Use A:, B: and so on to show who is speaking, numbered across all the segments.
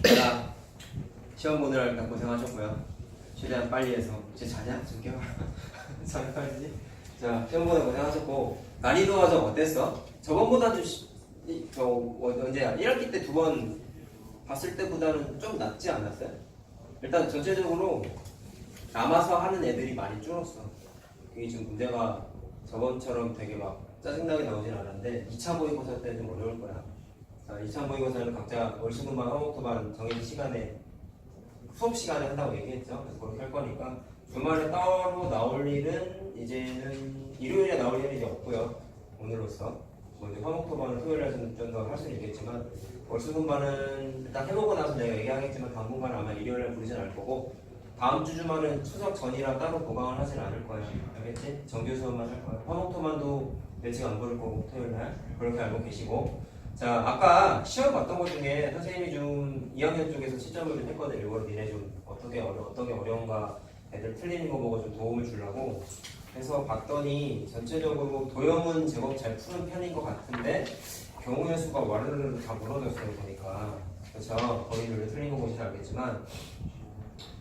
A: 자, 시험 보느라 일단 고생하셨고요. 최대한 빨리 해서 이제 자냐? 좀 깨워. 잠깐만지. 자, 시험 보느라 고생하셨고 난이도가 좀 어땠어? 저번보다 언제야? 1학기 때 두 번 봤을 때보다는 좀 낫지 않았어요? 일단 전체적으로 남아서 하는 애들이 많이 줄었어. 그게 지금 문제가 저번처럼 되게 막 짜증나게 나오진 않았는데 2차 모의고사 때는 좀 어려울 거야. 자, 2차 모의고사는 각자 월수금반, 화목토반 정해진 시간에 수업 시간에 한다고 얘기했죠. 그래서 그렇게 할 거니까 주말에 따로 나올 일은 이제는 일요일에 나올 일은 이제 없고요. 오늘로써 뭐 이제 화목토반은 토요일에 좀 더 할 수는 있겠지만 월수금반은 일단 해보고 나서 내가 얘기하겠지만 당분간 아마 일요일에 부르진 않을 거고 다음 주 주말은 추석 전이라 따로 보강을 하진 않을 거야. 알겠지? 정규 수업만 할 거야. 화목토반도 며칠 안 부를 거고 토요일 날 그렇게 알고 계시고. 자, 아까 시험 봤던 것 중에 선생님이 좀 2학년 쪽에서 시점을 좀 했거든. 일부러 니네 좀 어떤 게 어려운가 애들 틀리는 거 보고 좀 도움을 주려고 해서 봤더니 전체적으로 도형은 제법 잘 푸는 편인 것 같은데 경우의 수가 와르르 다 무너졌어요 보니까. 그렇죠? 거의 틀린 거 보시면 알겠지만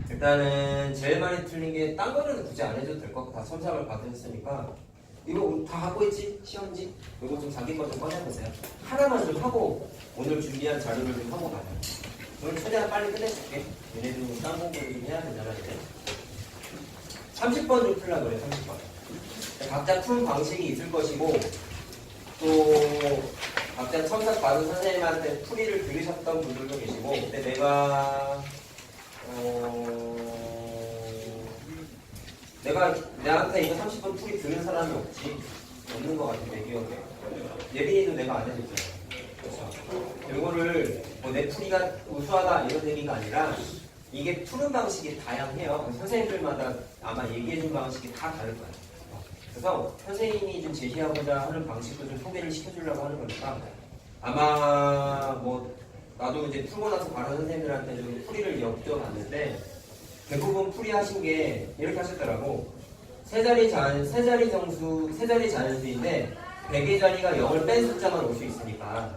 A: 일단은 제일 많이 틀린 게 딴 거는 굳이 안 해줘도 될 것 같고 다 첨삭을 받으셨으니까 이거 다 하고 있지? 시험지? 이거 좀 자기 거 좀 꺼내보세요. 하나만 좀 하고 오늘 준비한 자료를 좀 하고 가요. 오늘 최대한 빨리 끝내줄게. 얘네도 딴 공부를 좀 해야 되잖아 이제. 30번 좀 풀라 그래. 30번. 각자 푼 방식이 있을 것이고 또 각자 첨삭 받은 선생님한테 풀이를 들으셨던 분들도 계시고 근데 내가 내한테 이거 30분 풀이 들은 사람이 없는 것 같아 내 기억에. 예빈이도 내가 안 해줬잖아. 그렇죠. 이거를 뭐 내 풀이가 우수하다 이런 얘기가 아니라 이게 푸는 방식이 다양해요. 선생님들마다 아마 얘기해준 방식이 다 다를 거예요. 그래서 선생님이 좀 제시하고자 하는 방식도 좀 소개를 시켜주려고 하는 거니까 아마 뭐 나도 이제 풀고 나서 다른 선생님들한테 좀 풀이를 여쭤봤는데 대부분 풀이하신 게 이렇게 하셨더라고. 세 자리 자연수인데 100의 자리가 0을 뺀 숫자만 올 수 있으니까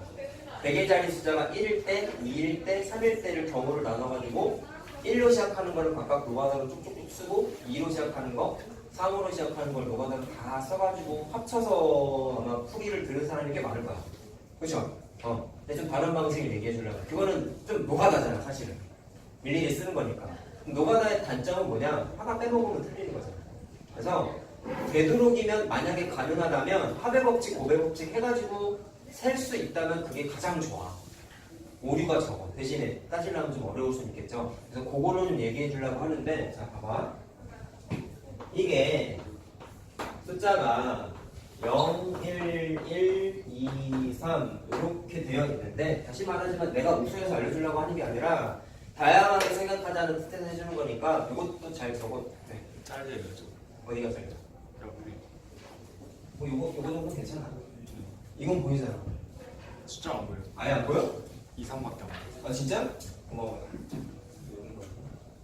A: 100의 자리 숫자가 1일 때, 2일 때, 3일 때를 경우를 나눠가지고 1로 시작하는 거를 각각 노가다로 쭉쭉쭉 쓰고 2로 시작하는 거, 3으로 시작하는 걸 노가다로 다 써가지고 합쳐서 아마 풀이를 들은 사람이 꽤 많을 거야. 그렇죠? 근데 좀 다른 방식을 얘기해 주려고. 그거는 좀 노가다잖아 사실은. 일일이 쓰는 거니까. 노가다의 단점은 뭐냐? 하나 빼먹으면 틀리는 거잖아. 그래서 되도록이면 만약에 가능하다면 합의법칙, 고배법칙 해가지고 셀 수 있다면 그게 가장 좋아. 오류가 적어. 대신에 따지려면 좀 어려울 수 있겠죠. 그래서 그거를 좀 얘기해 주려고 하는데 자 봐봐. 이게 숫자가 0, 1, 1, 2, 3 이렇게 되어 있는데 다시 말하지만 내가 우수해서 알려주려고 하는 게 아니라 다양하게 생각하자는 뜻에서 해주는 거니까 이것도 잘 적어도 돼.
B: 짧게 죠
A: 어디가 짧아? 요거 정도 괜찮아. 이건 보이잖아.
B: 숫자 안 보여.
A: 아예 안 보여?
B: 이상밖에 안 보여.
A: 아 진짜? 고마워.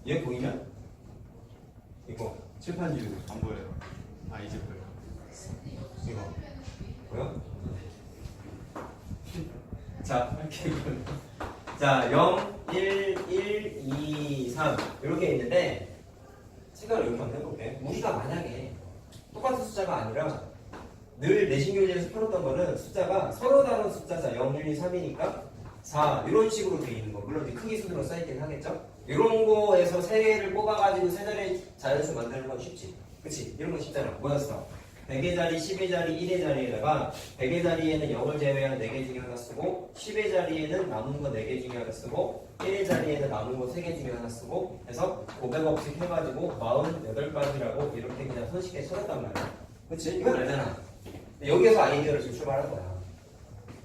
A: 얘 보이냐? 이거 칠판지
B: 안 보여요. 아 이제 보여.
A: 이거 보여? 자 이렇게 자 0, 1, 1, 2, 3 이렇게 있는데 생각을 이렇게 한번 해볼게. 우리가 만약에 똑같은 숫자가 아니라 늘 내신교재에서 펴놓던 거는 숫자가 서로 다른 숫자자 0, 1, 2, 3이니까 4 이런 식으로 돼 있는 거. 물론 이제 크기 순으로 써있긴 하겠죠. 이런 거에서 세 개를 뽑아가지고 세 자리 자연수 만드는 건 쉽지. 그치? 이런 건 쉽잖아. 뭐였어? 100의 자리, 10의 자리, 1의 자리에다가 100의 자리에는 0을 제외한 4개 중에 하나 쓰고 10의 자리에는 남은 거 4개 중에 하나 쓰고 1의 자리에는 남은 거 3개 중에 하나 쓰고 해서 고백법칙 해가지고 48가지라고 이렇게 그냥 손쉽게 써놨단 말이야. 그치? 이건 알잖아. 여기에서 아이디어를 지금 출발한 거야.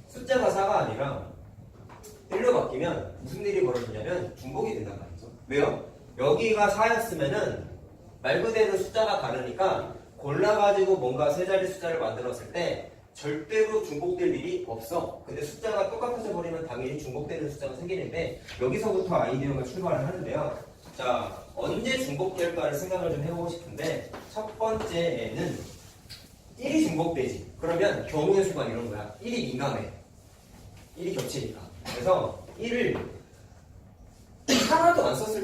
A: 숫자가 4가 아니라 1로 바뀌면 무슨 일이 벌어지냐면 중복이 된단 말이죠. 왜요? 여기가 4였으면은 말 그대로 숫자가 다르니까 골라가지고 뭔가 세 자리 숫자를 만들었을 때 절대로 중복될 일이 없어. 근데 숫자가 똑같아져 버리면 당연히 중복되는 숫자가 생기는데 여기서부터 아이디어가 출발을 하는데요. 자, 언제 중복될까를 생각을 좀 해보고 싶은데 첫 번째에는 1이 중복되지. 그러면 경우의 수가 이런 거야. 1이 민감해. 1이 겹치니까. 그래서 1을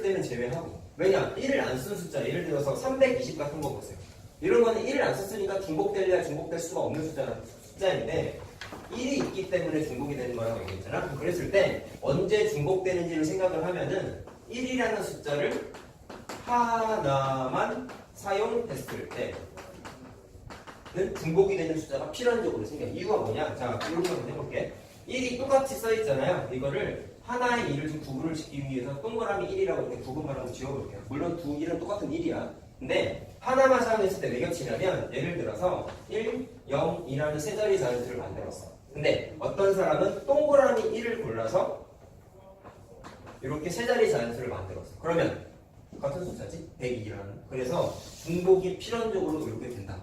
A: 때는 제외하고. 왜냐? 1을 안 쓴 숫자, 예를 들어서 320 같은 거 보세요. 이런 거는 1을 안 썼으니까 중복될래야 중복될 수가 없는 숫자인데 1이 있기 때문에 중복이 되는 거라고 얘기했잖아. 그랬을 때 언제 중복되는지를 생각을 하면은 1이라는 숫자를 하나만 사용했을 때는 중복이 되는 숫자가 필연적으로 생겨. 이유가 뭐냐? 자, 이렇게 한번 해볼게. 1이 똑같이 써있잖아요. 이거를 하나의 1을 좀 구분을 시키기 위해서 동그라미 1이라고 이렇게 구분을 한번 지워볼게요. 물론 두 1은 똑같은 1이야. 근데 하나만 사용했을 때 왜 겹치냐면 예를 들어서 1, 0이라는 세 자리 자연수를 만들었어. 근데 어떤 사람은 동그라미 1을 골라서 이렇게 세 자리 자연수를 만들었어. 그러면 같은 숫자지? 102라는. 그래서 중복이 필연적으로 이렇게 된다.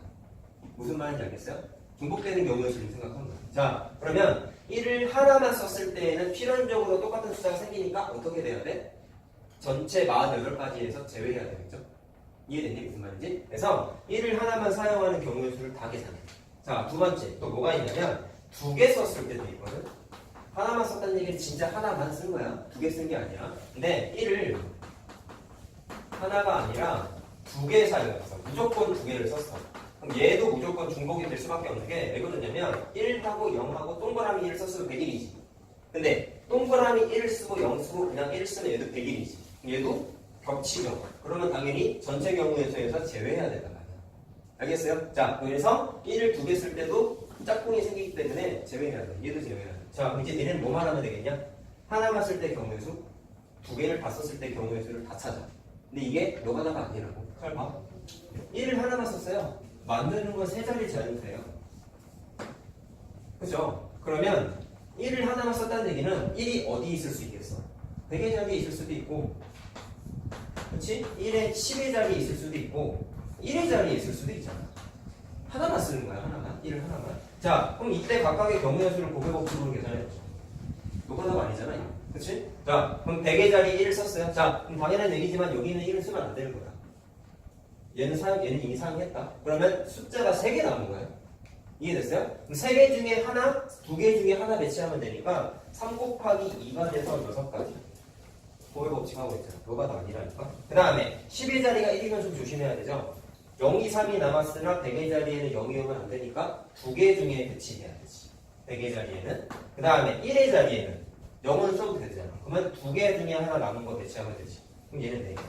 A: 무슨 말인지 알겠어요? 중복되는 경우의 수를 생각하는 거야. 자, 그러면 1을 하나만 썼을 때에는 필연적으로 똑같은 숫자가 생기니까 어떻게 돼야 돼? 전체 48가지에서 제외해야 되겠죠? 이해됐니? 무슨 말인지? 그래서 1을 하나만 사용하는 경우의 수를 다 계산해. 자, 두 번째. 또 뭐가 있냐면 두 개 썼을 때도 있거든? 하나만 썼다는 얘기는 진짜 하나만 쓴 거야. 두 개 쓴 게 아니야. 근데 1을 하나가 아니라 두 개 사용했어. 무조건 두 개를 썼어. 그럼 얘도 무조건 중복이 될 수밖에 없는 게 왜 그러냐면 1하고 0하고 동그라미 1을 썼으면 100일이지. 근데 동그라미 1을 쓰고 0 쓰고 그냥 1을 쓰면 얘도 100일이지. 얘도 겹치죠. 그러면 당연히 전체 경우의 수에서 제외해야 된단 말이야. 알겠어요? 자, 그래서 1을 두 개 쓸 때도 짝꿍이 생기기 때문에 제외해야 돼. 얘도 제외해야 돼. 자, 그럼 이제 얘는 뭐만 하면 되겠냐? 하나만 쓸 때 경우의 수, 두 개를 다 썼을 때 경우의 수를 다 찾아. 근데 이게 노가다가 아니라고. 잘 봐. 1을 하나만 썼어요. 만드는 건 세 자리 자연수예요. 그죠? 그러면 1을 하나만 썼다는 얘기는 1이 어디 있을 수 있겠어? 100의 자리에 있을 수도 있고, 그렇지? 1의 10의 자리에 있을 수도 있고, 1의 자리에 있을 수도 있잖아. 하나만 쓰는 거야, 하나만. 1을 하나만. 자, 그럼 이때 각각의 경우의 수를 곱해 법칙으로 계산해보자. 노가다가 아니잖아, 이거. 그치? 자, 그럼 100의 자리에 1을 썼어요. 자, 그럼 당연한 얘기지만 여기는 1을 쓰면 안 되는 거야. 얘는 이미 사용했다. 그러면 숫자가 3개 남은 거예요. 이해됐어요? 그럼 3개 중에 하나, 2개 중에 하나 배치하면 되니까 3 곱하기 2가 돼서 6가지. 곱해 법칙 하고 있잖아. 노가다 아니라니까. 그 다음에 10의 자리가 1이면 좀 조심해야 되죠. 0, 2, 3이 남았으나 100의 자리에는 0이 오면 안 되니까 2개 중에 배치해야 되지. 100의 자리에는. 그 다음에 1의 자리에는 0은 써도 되잖아. 그러면 2개 중에 하나 남은 거 배치하면 되지. 그럼 얘는 4개.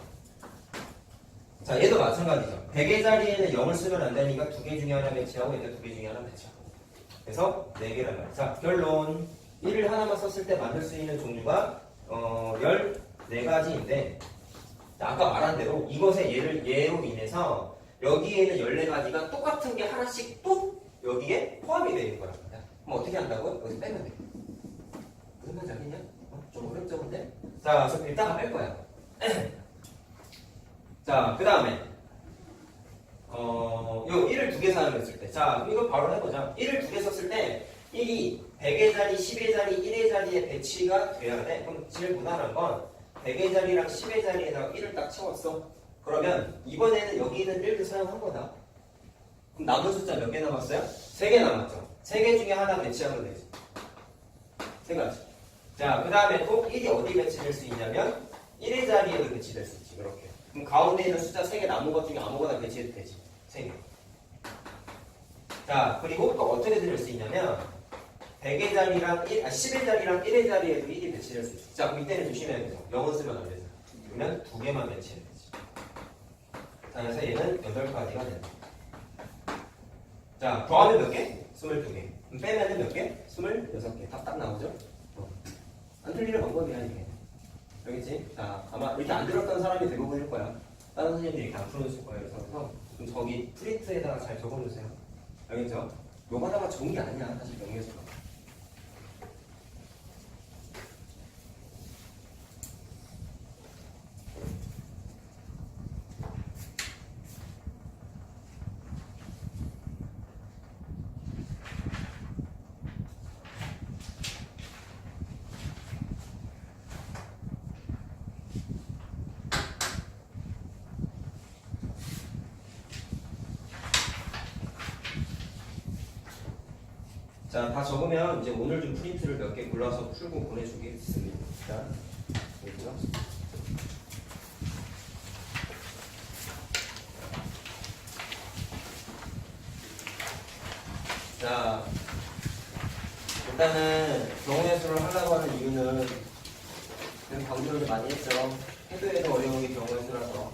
A: 자, 얘도 마찬가지죠. 100의 자리에는 0을 쓰면 안 되니까 2개 중에 하나 배치하고 얘도 2개 중에 하나 배치하고. 그래서 4개란 말이야. 자, 결론. 1을 하나만 썼을 때 만들 수 있는 종류가 14가지인데 아까 말한 대로 이것의 예로 인해서 여기에는 14가지가 똑같은 게 하나씩 또 여기에 포함이 되어 있는 거랍니다. 그럼 어떻게 한다고요? 여기서 빼면 돼. 무슨 말인지 알겠냐? 좀 어렵죠, 근데? 자, 그래서 이따가 뺄 거야. 자, 그 다음에 요 1을 2개 사용했을 때, 자, 이거 바로 해보자. 1을 2개 썼을 때 1이 100의 자리, 10의 자리, 1의 자리에 배치가 돼야 돼. 그럼 제일 무난한 건 100의 자리랑 10의 자리에다가 1을 딱 채웠어. 그러면 이번에는 여기 있는 1도 사용한 거다. 그럼 남은 숫자 몇 개 남았어요? 3개 남았죠. 3개 중에 하나 배치하면 되지. 3가지. 자, 그 다음에 또 1이 어디 배치될 수 있냐면 1의 자리에도 배치될 수 있지. 이렇게. 그럼 가운데 있는 숫자 3개 남은 것 중에 아무거나 배치해도 되지. 3개. 자, 그리고 또 어떻게 들을 수 있냐면 100의 자리랑 10의 자리랑 1의 자리에도 1이 배치될 수 있어. 자, 그럼 이때는 조심해야 되죠. 0은 쓰면 안 되죠. 그러면 2개만 배치해야 되지. 자, 그래서 얘는 8가지가 된다. 자, 더하면 몇 개? 22개. 그럼 빼면은 몇 개? 26개. 딱 나오죠? 안 틀리는 방법이야, 이게. 알겠지? 자, 아마 이렇게 안 들었던 사람이 대부분일 거야. 다른 선생님들이 이렇게 안 풀어줬을 거예요. 그래서 좀 저기 프린트에다가 잘 적어주세요. 알겠죠? 요거다가 좋은 게 아니야, 사실 명예수가. 자, 다 적으면 이제 오늘 좀 프린트를 몇 개 골라서 풀고 보내주겠습니다. 그렇죠? 일단은 경우의 수를 하려고 하는 이유는 그냥 강조를 좀 많이 했죠. 해도 해도 어려운 게 경우의 수라서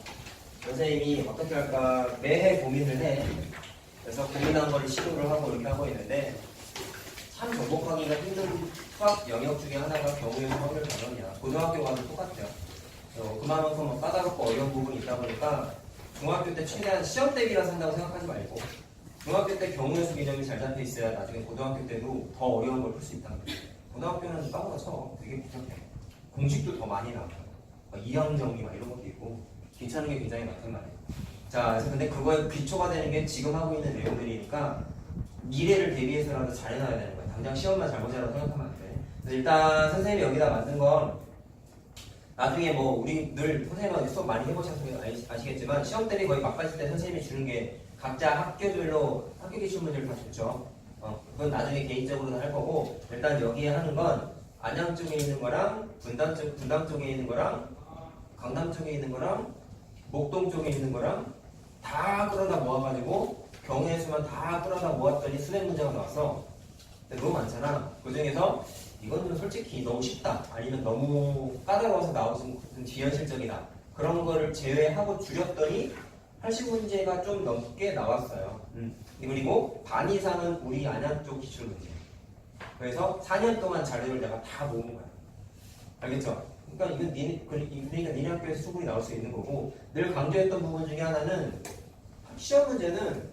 A: 선생님이 어떻게 할까 매해 고민을 해. 그래서 고민한 거를 시도를 하고 이렇게 하고 있는데 참 정복하기가 힘든 수학 영역 중에 하나가 경우의 수 확률 반원이야. 고등학교 가도 똑같아요. 그만큼 뭐 까다롭고 어려운 부분이 있다 보니까 중학교 때 최대한 시험 대비라서 한다고 생각하지 말고 중학교 때 경우의 수 개념이 잘 잡혀 있어야 나중에 고등학교 때도 더 어려운 걸 풀 수 있다는 거죠. 고등학교는 까먹어 쳐. 되게 복잡해. 공식도 더 많이 나와요. 이항 정리 막 이런 것도 있고 귀찮은 게 굉장히 많단 말이에요. 자, 그래서 근데 그거에 기초가 되는 게 지금 하고 있는 내용들이니까 미래를 대비해서라도 잘 해놔야 되는 거예요. 당장 시험만 잘 보자라고 생각하면 안 돼. 그래서 일단 선생님이 여기다 만든 건 나중에 뭐 우리 늘 선생님하고 수업 많이 해보셔서 아시겠지만 시험 때리 거의 막바지 때 선생님이 주는 게 각자 학교별로 학교 기출 문제를 다 줬죠. 그건 나중에 개인적으로는 할 거고 일단 여기에 하는 건 안양 쪽에 있는 거랑 분당 쪽에 있는 거랑 강남 쪽에 있는 거랑 목동 쪽에 있는 거랑 다 끌어다 모아가지고 경우의 수만 다 끌어다 모았더니 수능 문제가 나왔어. 근데 너무 많잖아. 그 중에서 이건 좀 솔직히 너무 쉽다 아니면 너무 까다로워서 나오신 비현실적이다 그런 거를 제외하고 줄였더니 80문제가 좀 넘게 나왔어요. 그리고 반 이상은 우리 안양 쪽 기출 문제. 그래서 4년 동안 자료를 내가 다 모은 거야. 알겠죠? 그러니까 그러니까 니네 학교에서 충분히 나올 수 있는 거고 늘 강조했던 부분 중에 하나는 시험 문제는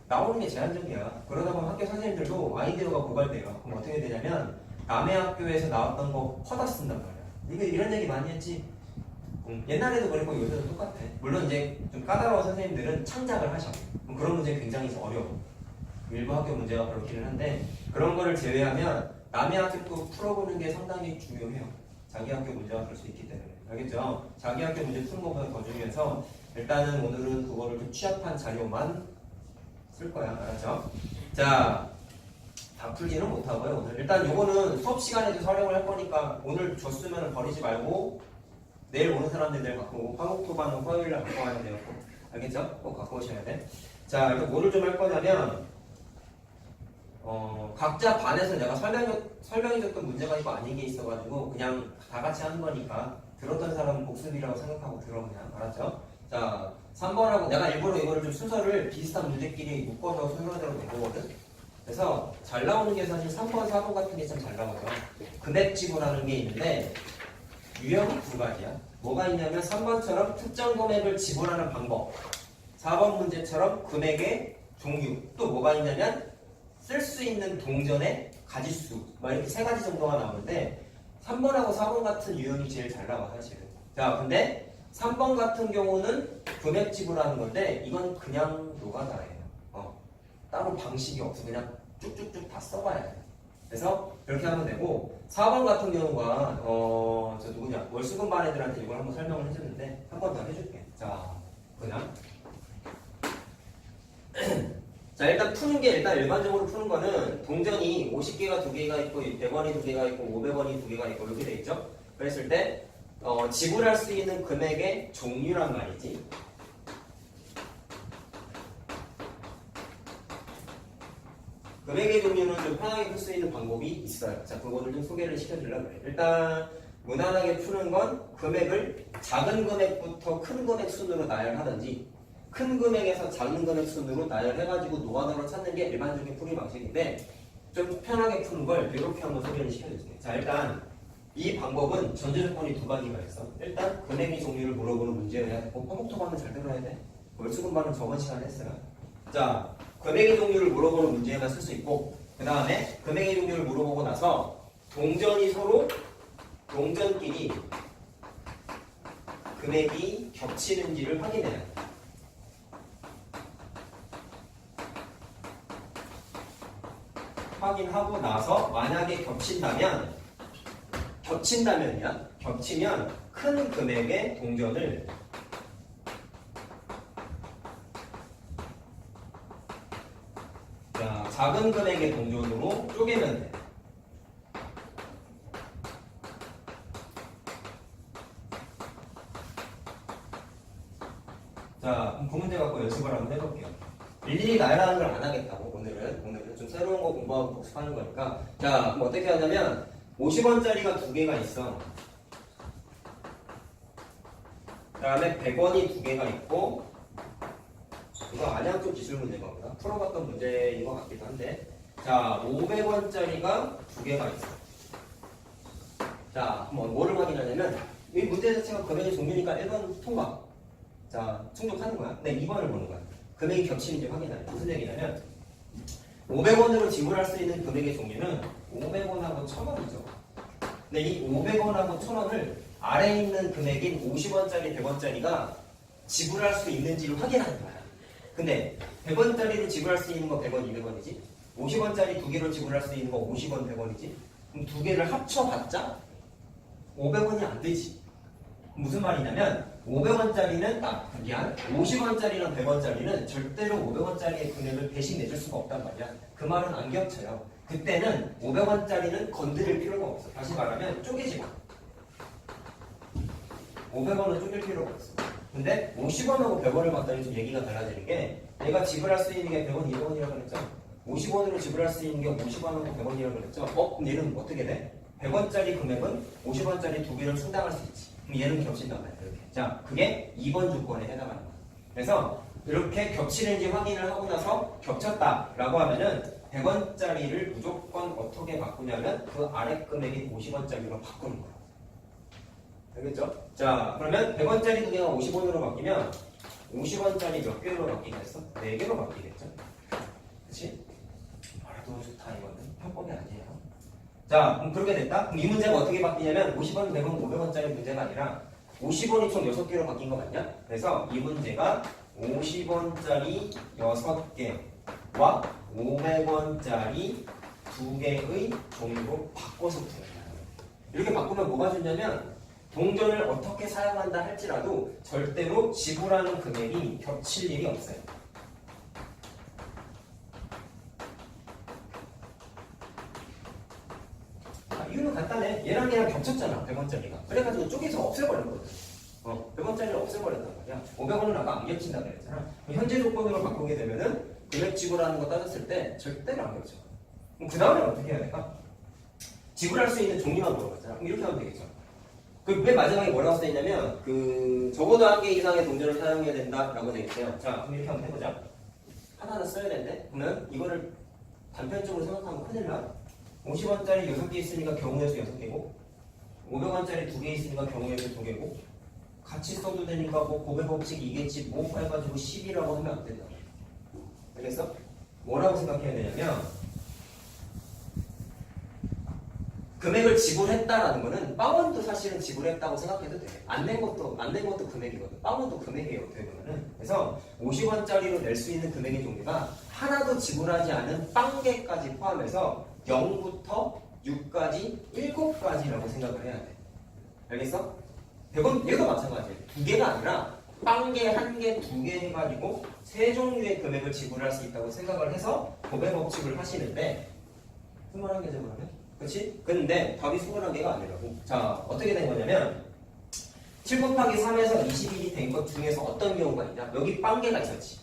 A: 나오는 게 제한적이야. 그러다 보면 학교 선생님들도 아이디어가 고갈돼요. 그럼 어떻게 되냐면 남의 학교에서 나왔던 거 퍼다 쓴단 말이야. 이런 얘기 많이 했지. 옛날에도 그랬고 요새도 똑같아. 물론 이제 좀 까다로운 선생님들은 창작을 하셔. 그런 문제 굉장히 어려워. 일부 학교 문제가 그렇기는 한데 그런 거를 제외하면 남의 학교 풀어보는 게 상당히 중요해요. 자기 학교 문제가 그럴 수 있기 때문에. 알겠죠? 자기 학교 문제 푸는 것보다 더 중요해서 일단은 오늘은 그거를 좀 취합한 자료만 쓸 거야. 알았죠? 자, 다 풀지는 못하고요. 오늘 일단 요거는 수업 시간에도 활용을 할 거니까 오늘 줬으면 버리지 말고 내일 오는 사람들 내일 갖고 오고 화목토반은 화요일날 갖고 와야 돼요. 알겠죠? 꼭 갖고 오셔야 돼. 자, 이렇게 뭐를 좀 할 거냐면 각자 반에서 내가 설명해줬던 문제가 있고 아닌 게 있어가지고 그냥 다 같이 하는 거니까 들었던 사람은 복습이라고 생각하고 들어 그냥. 알았죠? 자, 3번하고 내가 일부러 이거를 좀 순서를 비슷한 문제끼리 묶어서 순서대로 낸 거거든. 그래서 잘 나오는 게 사실 3번, 4번 같은 게 참 잘 나오죠. 금액지구라는 게 있는데 유형이 두 가지야. 뭐가 있냐면 3번처럼 특정 금액을 지불하는 방법 4번 문제처럼 금액의 종류 또 뭐가 있냐면 쓸 수 있는 동전의 가지수 막 이렇게 세 가지 정도가 나오는데 3번하고 4번 같은 유형이 제일 잘 나와 사실은. 자, 근데 3번 같은 경우는 금액 지불하는 건데 이건 그냥 노가다예요. 따로 방식이 없어. 그냥 쭉쭉쭉 다 써봐야 돼. 그래서 그렇게 하면 되고 4번 같은 경우가 저 누구냐 월수금 반 애들한테 이걸 한번 설명을 해줬는데 한 번 더 해줄게. 자, 그냥 자, 일단 푸는 게 일단 일반적으로 푸는 거는 동전이 50개가 2개가 있고 100원이 2개가 있고 500원이 2개가 있고 이렇게 돼 있죠. 그랬을 때 지불할 수 있는 금액의 종류란 말이지. 금액의 종류는 좀 편하게 풀 수 있는 방법이 있어요. 자, 그거를 좀 소개를 시켜주려고 해요. 일단 무난하게 푸는 건 금액을 작은 금액부터 큰 금액 순으로 나열하든지 큰 금액에서 작은 금액 순으로 나열해가지고 노안으로 찾는 게 일반적인 풀이 방식인데 좀 편하게 푸는 걸 이렇게 한번 소개를 시켜주세요. 자, 일단 이 방법은 전제 조건이 두 가지가 있어. 일단 금액의 종류를 물어보는 문제여야 되고 화목토반은 잘 들어야 돼. 월수금반은 저번 시간에 했어요. 자, 금액의 종류를 물어보는 문제에만 쓸 수 있고 그 다음에 금액의 종류를 물어보고 나서 동전이 서로 동전끼리 금액이 겹치는지를 확인해야 돼. 확인하고 나서 만약에 겹치면 큰 금액의 동전을 작은 금액의 동전으로 쪼개면 돼. 자, 그럼 그 문제 갖고 연습을 한번 해볼게요. 일일이 나열하는 걸 안 하겠다고 오늘은 좀 새로운 거 공부하고 복습하는 거니까. 자, 그럼 어떻게 하냐면 50원짜리가 두 개가 있어. 그 다음에 100원이 두 개가 있고, 이거 안양쪽 기술 문제가 보다 풀어봤던 문제인 것 같기도 한데, 자, 500원짜리가 두 개가 있어. 자, 그럼 뭐를 확인하냐면 이 문제 자체가 금액의 종류니까 1번 통과. 자, 충족하는 거야. 근데 2번을 보는 거야. 금액이 겹치는지 확인하는. 무슨 얘기냐면 500원으로 지불할 수 있는 금액의 종류는 500원하고 1000원이죠. 근데 이 500원하고 1000원을 아래에 있는 금액인 50원짜리, 100원짜리가 지불할 수 있는지를 확인하는 거야. 근데 100원짜리로 지불할 수 있는 거 100원, 200원이지. 50원짜리 두 개로 지불할 수 있는 거 50원, 100원이지. 그럼 두 개를 합쳐봤자 500원이 안 되지. 무슨 말이냐면 500원짜리는 50원짜리랑 100원짜리는 절대로 500원짜리의 금액을 대신 내줄 수가 없단 말이야. 그 말은 안 겹쳐요. 그때는 500원짜리는 건드릴 필요가 없어. 다시 말하면 쪼개지 마. 500원은 쪼갤 필요가 없어. 근데 50원하고 100원을 봤더니 좀 얘기가 달라지는 게 내가 지불할 수 있는 게 100원, 200원이라고 그랬죠. 50원으로 지불할 수 있는 게 50원하고 100원이라고 그랬죠. 그럼 얘는 어떻게 돼? 100원짜리 금액은 50원짜리 두 개를 충당할 수 있지. 그럼 얘는 겹친단 말이야. 이렇게. 자, 그게 2번 조건에 해당하는 거야. 그래서 이렇게 겹치는지 확인을 하고 나서 겹쳤다라고 하면은 100원짜리를 무조건 어떻게 바꾸냐면 그 아래 금액인 50원짜리로 바꾸는 거야. 알겠죠? 자, 그러면 100원짜리 두 개가 50원으로 바뀌면 50원짜리 몇 개로 바뀌겠어? 4개로 바뀌겠죠? 그치? 말도 좋다 이거는. 편법이 아니에요. 자, 그럼 그렇게 됐다? 그럼 이 문제가 어떻게 바뀌냐면 50원, 100원, 500원짜리 문제가 아니라 50원이 총 6개로 바뀐 거 맞냐? 그래서 이 문제가 50원짜리 6개와 500원짜리 2개의 종류로 바꿔서 푸는 거야. 이렇게 바꾸면 뭐가 좋냐면 동전을 어떻게 사용한다 할지라도 절대로 지불하는 금액이 겹칠 일이 없어요. 이유는 간단해. 얘랑 얘랑 겹쳤잖아. 100원짜리가. 그래가지고 쪼개서 없애버렸거든. 100원짜리를 없애버렸단 말이야. 500원은 아까 안 겹친다 그랬잖아. 현재 조건으로 바꾸게 되면은 금액 지불하는 거 따졌을 때 절대로 안 겹쳐. 그럼 그 다음에 어떻게 해야 될까? 지불할 수 있는 종류만 물어봤잖아. 그럼 이렇게 하면 되겠죠. 그 맨 마지막에 뭐라고 써있냐면 적어도 한 개 이상의 동전을 사용해야 된다라고 되겠어요. 자, 그럼 이렇게 한번 해보자. 하나는 써야 되는데 그러면 이거를 단편적으로 생각하면 큰일 나. 50원짜리 6개 있으니까 경우의 수 6개고 500원짜리 2개 있으니까 경우의 수 2개고 같이 써도 되니까 뭐 고백 법칙 이겠지 뭐 해가지고 10이라고 하면 안 된다. 알겠어? 뭐라고 생각해야 되냐면 금액을 지불했다라는 거는 빵원도 사실은 지불했다고 생각해도 돼. 안 낸 것도 금액이거든. 빵원도 금액이에요. 어떻게 보면은. 그래서 50원짜리로 낼 수 있는 금액의 종류가 하나도 지불하지 않은 빵개까지 포함해서 0부터 6까지 7가지라고 생각을 해야 돼. 알겠어? 100원 얘도 마찬가지예요. 두 개가 아니라 빵개, 한 개, 두 개 해가지고 세 종류의 금액을 지불할 수 있다고 생각을 해서 고백 법칙을 하시는데 21개죠 그러면? 그치? 근데 답이 21개가 아니라고. 자, 어떻게 된 거냐면 7 곱하기 3에서 21이 된 것 중에서 어떤 경우가 있냐? 여기 빵개가 있었지.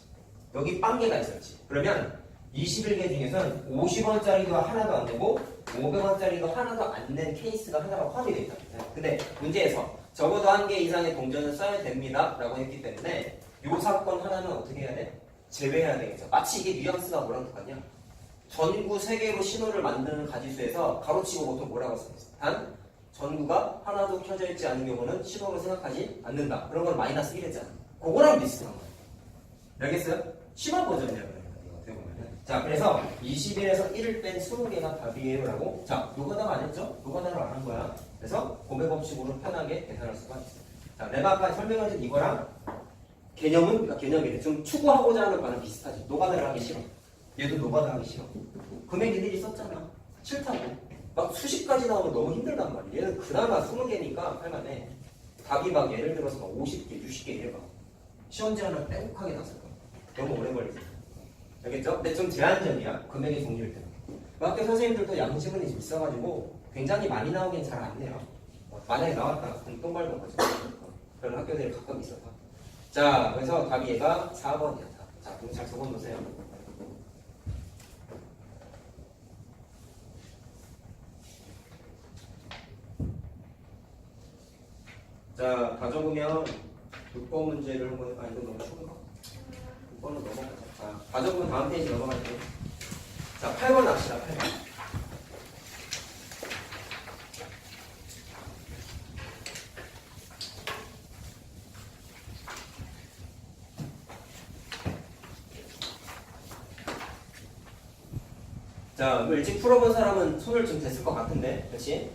A: 여기 빵개가 있었지. 그러면 21개 중에서는 50원짜리도 하나도 안 되고 500원짜리도 하나도 안 낸 케이스가 하나가 포함이 되어 있다. 근데 문제에서 적어도 한 개 이상의 동전을 써야 됩니다 라고 했기 때문에 이 사건 하나는 어떻게 해야 돼? 제외해야 되겠죠. 마치 이게 뉘앙스가 뭐랑 똑같냐? 전구 3개로 신호를 만드는 가지수에서 가로치고 보통 뭐라고 써있어? 단 전구가 하나도 켜져 있지 않은 경우는 신호로 생각하지 않는다. 그런 건 마이너스 1 했잖아. 그거랑 비슷한 거야. 알겠어요? 심한 버전이야 그러니까 이거 어떻게 보면은. 자, 그래서 21에서 1을 뺀 20개가 답이에요 라고. 자, 요거다가 안 했죠? 요거다로 안 한 거야. 그래서 고백 법칙으로 편하게 계산할 수가 있어. 자, 내가 아까 설명해준 이거랑 개념은, 그러니까 개념이래. 좀 추구하고자 하는 바는 비슷하지. 노가다를 하기 싫어. 얘도 노가다 하기 싫어. 금액 일일이 썼잖아. 싫다고. 막 수십 가지 나오면 너무 힘들단 말이야. 얘는 그나마 20개니까 할만해. 답이 막 예를 들어서 막 50개, 60개 이래봐. 시험지 하나 빼곡하게 났을 거야. 너무 오래 걸리지. 알겠죠? 근데 좀 제한적이야. 금액의 종류일 때는. 학교 선생님들도 양식은 있어가지고 굉장히 많이 나오긴 잘 안 돼요. 만약에 나왔다. 그럼 똥 밟은 거죠. 그런 학교들이 가끔 있어서. 자, 그래서 답이 얘가 4번이야. 자, 그럼 잘 적어놓으세요. 자, 다 적으면 6번 문제를 한번 이거 너무 쉬운가? 6번은 넘어가자. 자, 다 적으면 다음 페이지 넘어갈게요. 자, 8번 합시다. 8번. 자, 뭐 일찍 풀어본 사람은 손을 좀 댔을 것 같은데, 그렇지?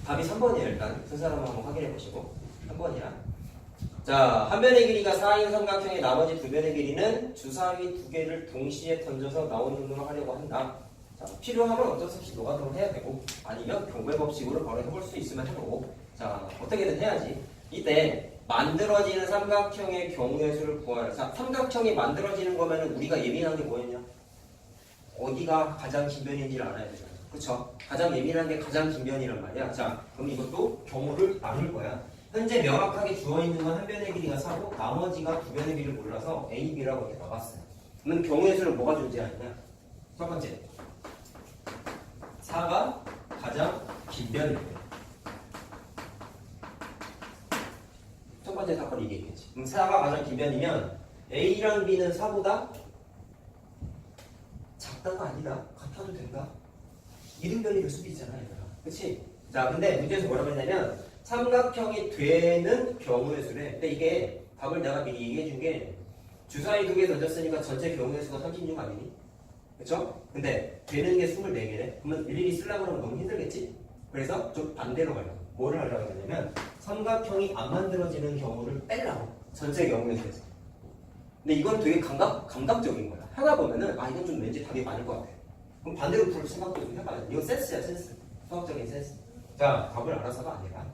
A: 답이 3번이에요. 일단 순서를 한번 확인해 보시고 3번이야. 자, 한 변의 길이가 4인 삼각형의 나머지 두 변의 길이는 주사위 두 개를 동시에 던져서 나온 눈으로 하려고 한다. 자, 필요하면 어쩔 수 없이 노가다로 해야 되고, 아니면 경우의 법칙으로 바로 해볼 수 있으면 해보고. 자, 어떻게든 해야지. 이때 만들어지는 삼각형의 경우의 수를 구하라. 자, 삼각형이 만들어지는 거면은 우리가 예민한 게 뭐였냐? 어디가 가장 긴 변인지를 알아야 되잖아. 그쵸? 가장 예민한 게 가장 긴 변이란 말이야. 자, 그럼 이것도 경우를 나눌 거야. 현재 명확하게 주어있는 건 한 변의 길이가 4고 나머지가 두 변의 길이를 몰라서 A, B라고 이렇게 나왔어요. 그러면 경우의 수를 뭐가 존재하느냐? 첫 번째, 4가 가장 긴 변일 때. 첫 번째 사건이 이게 있겠지. 그럼 4가 가장 긴 변이면 A랑 B는 4보다 작다가 아니다. 같아도 된다. 이등변이 될 수도 있잖아, 얘들아. 그치? 자, 근데 문제에서 뭐라고 했냐면 삼각형이 되는 경우의 수래. 근데 이게 답을 내가 미리 얘기해 준 게 주사위 두 개 던졌으니까 전체 경우의 수가 36 아니니? 그쵸? 근데 되는 게 24개래. 그러면 일일이 쓰려고 하면 너무 힘들겠지? 그래서 좀 반대로 가려고. 뭐를 하려고 하냐면 삼각형이 안 만들어지는 경우를 빼려고. 전체 경우의 수에서. 근데 이건 되게 감각적인 거야. 하다 보면은 아 이건 좀 왠지 답이 많을 것 같아. 그럼 반대로 풀 생각도 좀 해봐야 돼. 이건 센스야, 센스. 수학적인 센스. 자, 답을 알아서가 아니라.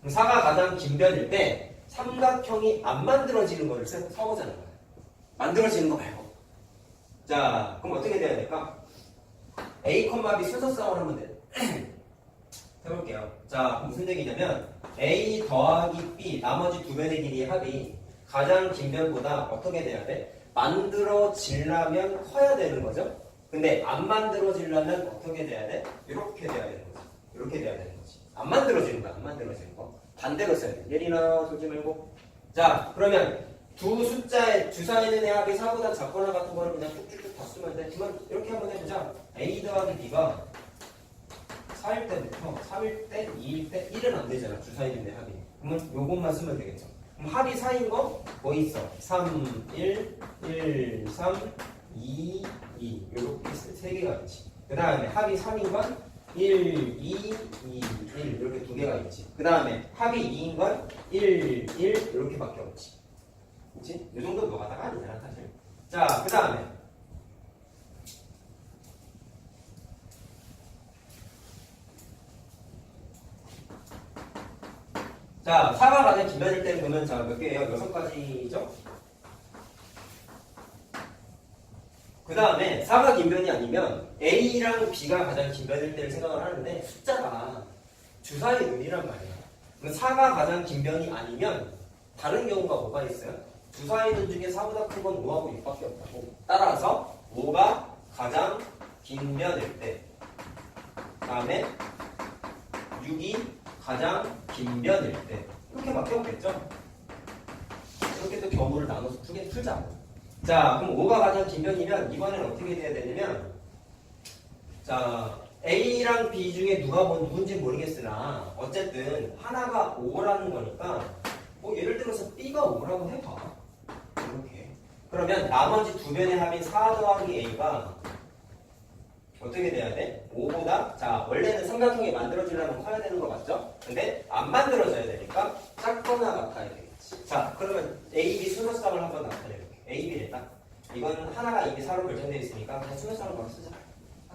A: 그럼 4가 가장 긴 변일 때 삼각형이 안 만들어지는 거를 써보자는 거야. 만들어지는 거 말고. 자, 그럼 어떻게 돼야 될까? A, B 순서쌍을 하면 돼. 해볼게요. 자, 무슨 얘기냐면 A 더하기 B 나머지 두 변의 길이의 합이 가장 긴 변보다 어떻게 돼야 돼? 만들어지려면 커야 되는 거죠. 근데 안 만들어지려면 어떻게 돼야 돼? 이렇게 돼야 되는 거지. 이렇게 돼야 되는 거지. 안 만들어지는 거야. 안 만들어지는 거. 반대로 써야 돼. 예리나 솔지 말고. 자, 그러면 두 숫자의 주사위는 합이 4보다 작거나 같은 거를 그냥 쭉쭉쭉 다 쓰면 돼. 그러면 이렇게 한번 해보자. A 더하기 B가 4일 때부터 3일 때, 2일 때 1은 안 되잖아. 주사위인데 합이. 그러면 요것만 쓰면 되겠죠. 그럼 합이 4인 거 뭐 있어? 3, 1, 1, 3, 2, 2 이렇게 세 개가 있지. 그 다음에 합이 3인 건 1, 2, 2, 1 이렇게 두 개가 있지. 그 다음에 합이 2인 건 1, 1 이렇게밖에 없지. 그치? 이 정도 노가다가 아니잖아 사실. 자, 그 다음에 자, 4가 가장 긴 변일 때는 그러면 자, 몇 개예요? 6가지죠? 그 다음에 4가 긴 변이 아니면 A랑 B가 가장 긴 변일 때를 생각을 하는데 숫자가 주사위 눈이란 말이야. 그럼 4가 가장 긴 변이 아니면 다른 경우가 뭐가 있어요? 주사위 눈 중에 4보다 큰 건 5하고 6밖에 없다고. 따라서 5가 가장 긴 변일 때, 그 다음에 6이 가장 긴 변일 때 이렇게 맡겨보겠죠? 이렇게 또 경우를 나눠서 풀자고. 자, 그럼 5가 가장 긴 변이면 이번에는 어떻게 돼야 되냐면 자, A랑 B 중에 누군지 모르겠으나 어쨌든 하나가 5라는 거니까 뭐 예를 들어서 B가 5라고 해봐. 이렇게. 그러면 나머지 두 변의 합인 4 더하기 A가 어떻게 돼야 돼? 5보다 자 원래는 삼각형이 만들어지려면 커야 되는 거 맞죠? 근데 안 만들어져야 되니까 작거나 같아야 되겠지. 자 그러면 A, B 순서쌍을 한번 나타내볼게. A, B를 딱 이건 하나가 이미 4로 결정되어 있으니까 그냥 순서쌍을 바로 쓰자.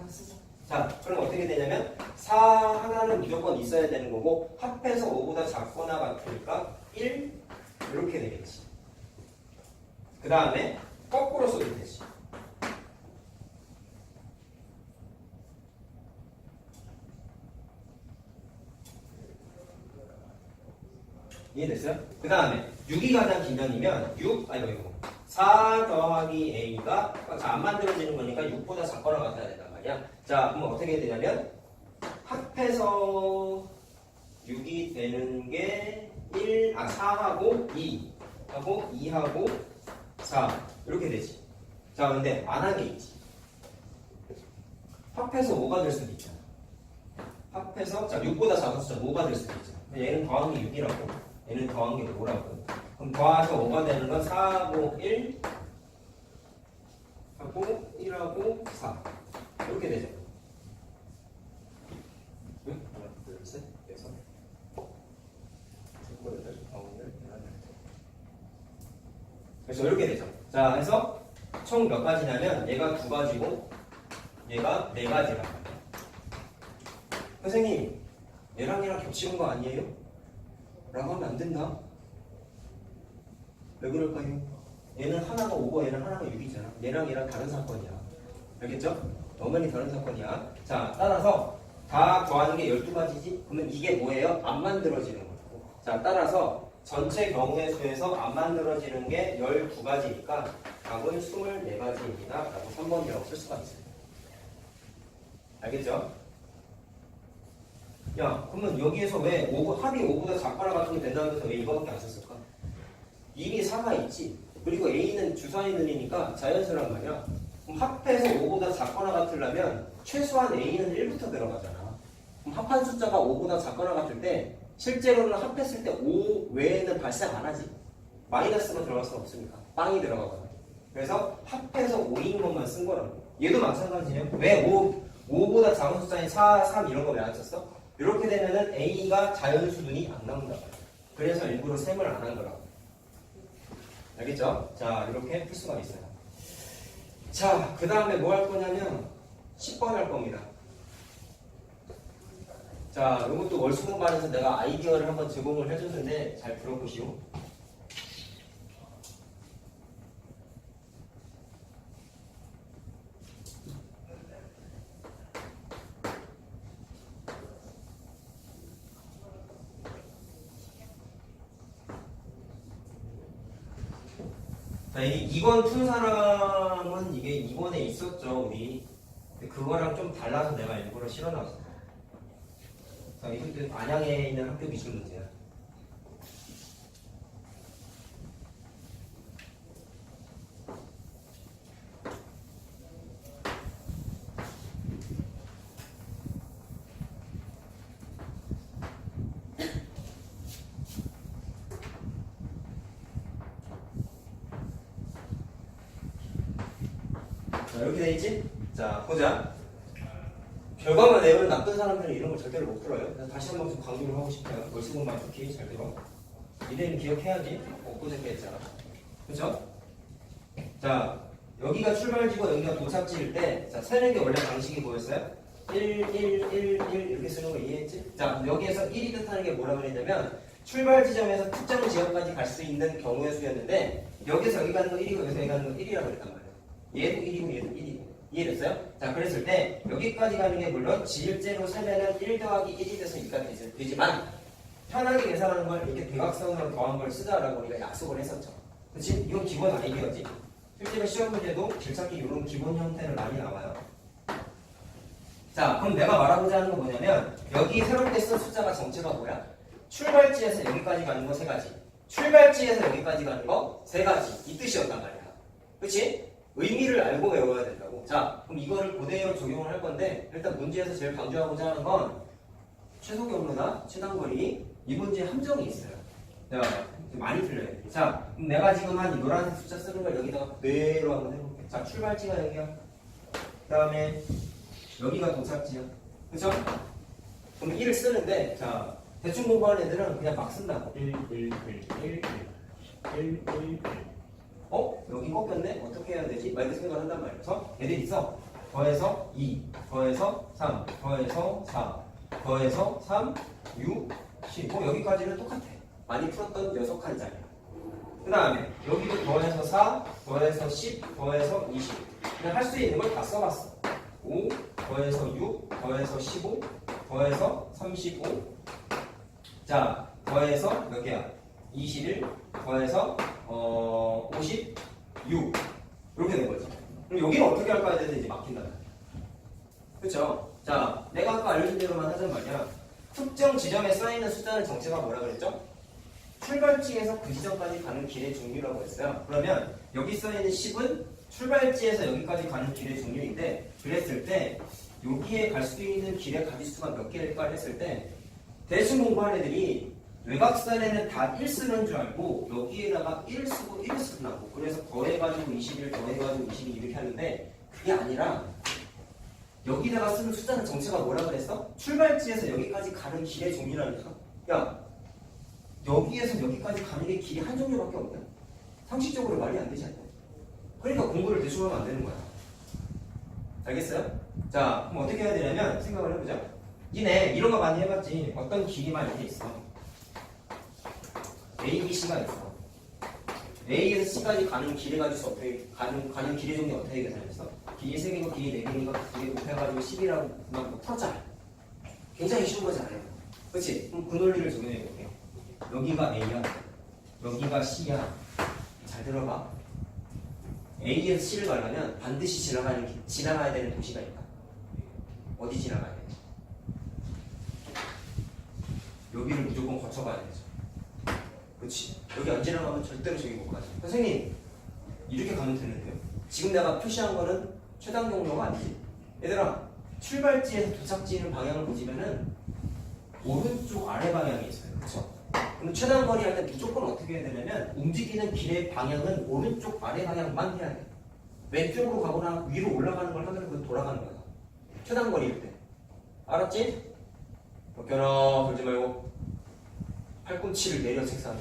A: 쓰자. 자 그럼 어떻게 되냐면 4 하나는 무조건 있어야 되는 거고 합해서 5보다 작거나 같으니까 1 이렇게 되겠지. 그 다음에 거꾸로 써도 되지. 이해됐어요? 그 다음에 6이 가장 긴 변이면 6, 아이고 4 더하기 A가 자, 안 만들어지는 거니까 6보다 작거나 같아야 된단 말이야. 자, 그럼 어떻게 해야 되냐면 합해서 6이 되는 게 4하고 2하고 2하고 4 이렇게 되지. 자, 근데 안 한 게 있지. 합해서 5가 될 수도 있잖아. 합해서 자 6보다 작은 숫자 5가 될 수도 있잖아. 얘는 더한 게 6이라고 얘는 더한 게 5라고. 그럼 더해서 5가 되는 건 4하고 1 하고 1하고 4 이렇게 되죠. 응? 하나 둘셋 여섯 일곱 여덟 아홉 열 열하나 그래서 이렇게 되죠. 자 그래서 총 몇 가지냐면 얘가 2가지고 얘가 4가지란 말이야. 선생님 얘랑 얘랑 겹치는 거 아니에요? 라고 하면 안 된다. 왜 그럴까요? 얘는 하나가 5고 얘는 하나가 6이잖아. 얘랑 얘랑 다른 사건이야. 알겠죠? 엄연히 다른 사건이야. 자 따라서 다 더하는 게 12가지지? 그러면 이게 뭐예요? 안 만들어지는 거고. 자 따라서 전체 경우의 수에서 안 만들어지는 게 12가지니까 답은 24가지입니다. 라고 3번이라고 쓸 수가 있어요. 알겠죠? 야, 그러면 여기에서 왜 합이 5보다 작거나 같은 게 된다면서 왜 이거밖에 안 썼을까? 이미 4가 있지. 그리고 A는 주사위 는이니까 자연수란 말이야. 그럼 합해서 5보다 작거나 같으려면 최소한 A는 1부터 들어가잖아. 그럼 합한 숫자가 5보다 작거나 같을 때 실제로는 합했을 때 5 외에는 발생 안 하지. 마이너스가 들어갈 수는 없으니까. 빵이 들어가거든. 그래서 합해서 5인 것만 쓴 거라고. 얘도 마찬가지예요. 왜 5보다 작은 숫자인 4, 3 이런 거 왜 안 썼어? 이렇게 되면은 A가 자연수분이 안 나온다. 그래서 일부러 셈을 안 한 거라고. 알겠죠? 자, 이렇게 풀 수가 있어요. 자, 그 다음에 뭐 할 거냐면 10번 할 겁니다. 자, 이것도 월수공반에서 내가 아이디어를 한번 제공을 해줬는데 잘 들어보시오. 자, 2번 푼 사람은 이게 2번에 있었죠, 우리. 근데 그거랑 좀 달라서 내가 일부러 실어놨어. 자, 이것도 안양에 있는 학교 기출 문제야. 자, 이렇게 돼 있지? 자, 보자. 결과만 내면 나쁜 사람들은 이런 걸 절대로 못 풀어요. 그래서 다시 한번 좀 강조를 하고 싶어요. 월수공만 특히 잘 들어. 이래는 기억해야지. 엊그저께 했잖아. 그죠? 자, 여기가 출발지고 여기가 도착지일 때, 자, 세는 게 원래 방식이 뭐였어요? 1, 1, 1, 1 이렇게 쓰는 거 이해했지? 자, 여기에서 1이 뜻하는 게 뭐라고 그랬냐면 출발 지점에서 특정 지역까지 갈 수 있는 경우의 수였는데 여기서 여기 가는 거 1이고 여기서 여기 가는 거 1이라고 그랬단 말이에요. 얘도 1이고 얘도 1이고. 이해됐어요? 자, 그랬을 때 여기까지 가는 게 물론 지일제로 세면은 1 더하기 1이 돼서 2가 되지만 편하게 계산하는 걸 이렇게 대각선으로 더한 걸 쓰자라고 우리가 약속을 했었죠. 그치? 이건 기본 아이디어지. 실제로 시험 문제도 길찾기 이런 기본 형태는 많이 나와요. 자, 그럼 내가 말하고자 하는 건 뭐냐면 여기 새롭게 쓴 숫자가 정체가 뭐야? 출발지에서 여기까지 가는 거 3가지, 출발지에서 여기까지 가는 거 3가지 이 뜻이었단 말이야. 그치? 의미를 알고 외워야 된다고. 자, 그럼 이거를 그대로 적용을 할 건데 일단 문제에서 제일 강조하고자 하는 건 최소 경로나 최단거리 이 문제에 함정이 있어요. 내가 많이 틀려요. 자, 그럼 내가 지금 한 이 노란색 숫자 쓰는 걸 여기다가 그대로 한번 해볼게. 자, 출발지가 여기야. 그 다음에 여기가 도착지야. 그쵸? 그럼 1을 쓰는데 자, 대충 공부하는 애들은 그냥 막 쓴다고. 1, 1, 1, 1, 1, 1, 1. 여기 꺾였네? 어떻게 해야 되지? 막 이렇게 생각을 한단 말이야. 그래서 애들이 있어. 더해서 2, 더해서 3, 더해서 4, 더해서 3, 6, 10. 여기까지는 똑같아. 많이 풀었던 6칸짜리. 그 다음에 여기도 더해서 4, 더해서 10, 더해서 20. 그냥 할 수 있는 걸 다 써봤어. 5, 더해서 6, 더해서 15, 더해서 35. 자, 더해서 몇 개야? 21, 더해서 50, 6 이렇게 된 거지. 그럼 여기는 어떻게 할까 해야 되는지 막힌다. 그쵸? 자, 내가 아까 알려준 대로만 하자는 말이야. 특정 지점에 쌓이는 숫자는 정체가 뭐라 그랬죠? 출발지에서 그 지점까지 가는 길의 종류라고 했어요. 그러면 여기 써있는 10은 출발지에서 여기까지 가는 길의 종류인데, 그랬을 때 여기에 갈 수 있는 길의 가지수가 몇 개일까 했을 때 대충 공부한 애들이 외곽선에는 다 1 쓰는 줄 알고 여기에다가 1 쓰고 1 쓰려고, 그래서 더해가지고 21 더해가지고 22 이렇게 하는데, 그게 아니라 여기다가 쓰는 숫자는 정체가 뭐라 그랬어? 출발지에서 여기까지 가는 길의 종류라니까. 야, 여기에서 여기까지 가는 게 길이 한 종류밖에 없냐? 상식적으로 말이 안 되지 않냐? 그러니까 공부를 대충 하면 안 되는 거야. 알겠어요? 자, 그럼 어떻게 해야 되냐면 생각을 해보자. 니네 이런 거 많이 해봤지. 어떤 길이만 이렇게 있어. A, B, C가 있어. A에서 C까지 가는 길의 가지수 어떻게 가는 길의 종류 어떻게 계산했어? 길이 3개고 길이 4개니까 2개 곱해가지고 10이라고 그만 풀었잖아. 굉장히 쉬운 거잖아요. 그렇지? 그럼 그 논리를 적용해 볼게요. 여기가 A야, 여기가 C야. 잘 들어봐. A에서 C를 가려면 반드시 지나가야 되는 도시가 있다. 어디 지나가야 돼? 여기를 무조건 거쳐가야 되죠. 그렇지? 여기 안 지나가면 절대로 저기 못 가죠. 선생님, 이렇게 가면 되는데요. 지금 내가 표시한 거는 최단 경로가 아니지. 얘들아, 출발지에서 도착지 있는 방향을 보시면은 오른쪽 아래 방향이 있어요. 그렇죠? 그럼 최단 거리 할 때 무조건 어떻게 해야 되냐면 움직이는 길의 방향은 오른쪽 아래 방향만 해야 돼. 왼쪽으로 가거나 위로 올라가는 걸 하면 그건 돌아가는 거야. 최단 거리일 때. 알았지? 벗겨라. 돌지 말고. 팔꿈치를 내려 책상에.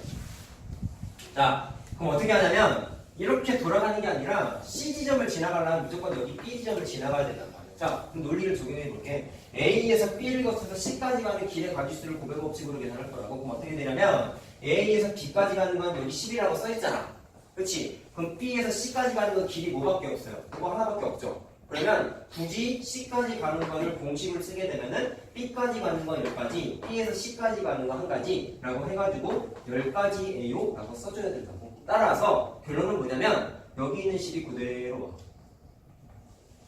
A: 자, 그럼 어떻게 하냐면 이렇게 돌아가는 게 아니라 C 지점을 지나가려면 무조건 여기 B 지점을 지나가야 된단 말이야. 자, 그럼 논리를 적용해 볼게. A에서 B를 거쳐서 C까지 가는 길의 가지수를 고백 법칙으로 계산할 거라고. 그럼 어떻게 되냐면 A에서 B까지 가는 건 여기 10이라고 써있잖아. 그렇지? 그럼 B에서 C까지 가는 건 길이 뭐밖에 없어요? 그거 하나밖에 없죠. 그러면 굳이 C까지 가는 거를 공식을 쓰게 되면은 B까지 가는 건 10가지, B에서 C까지 가는 거 1가지 라고 해가지고 10가지예요 라고 써줘야 된다고. 따라서 결론은 뭐냐면 여기 있는 10이 그대로 와.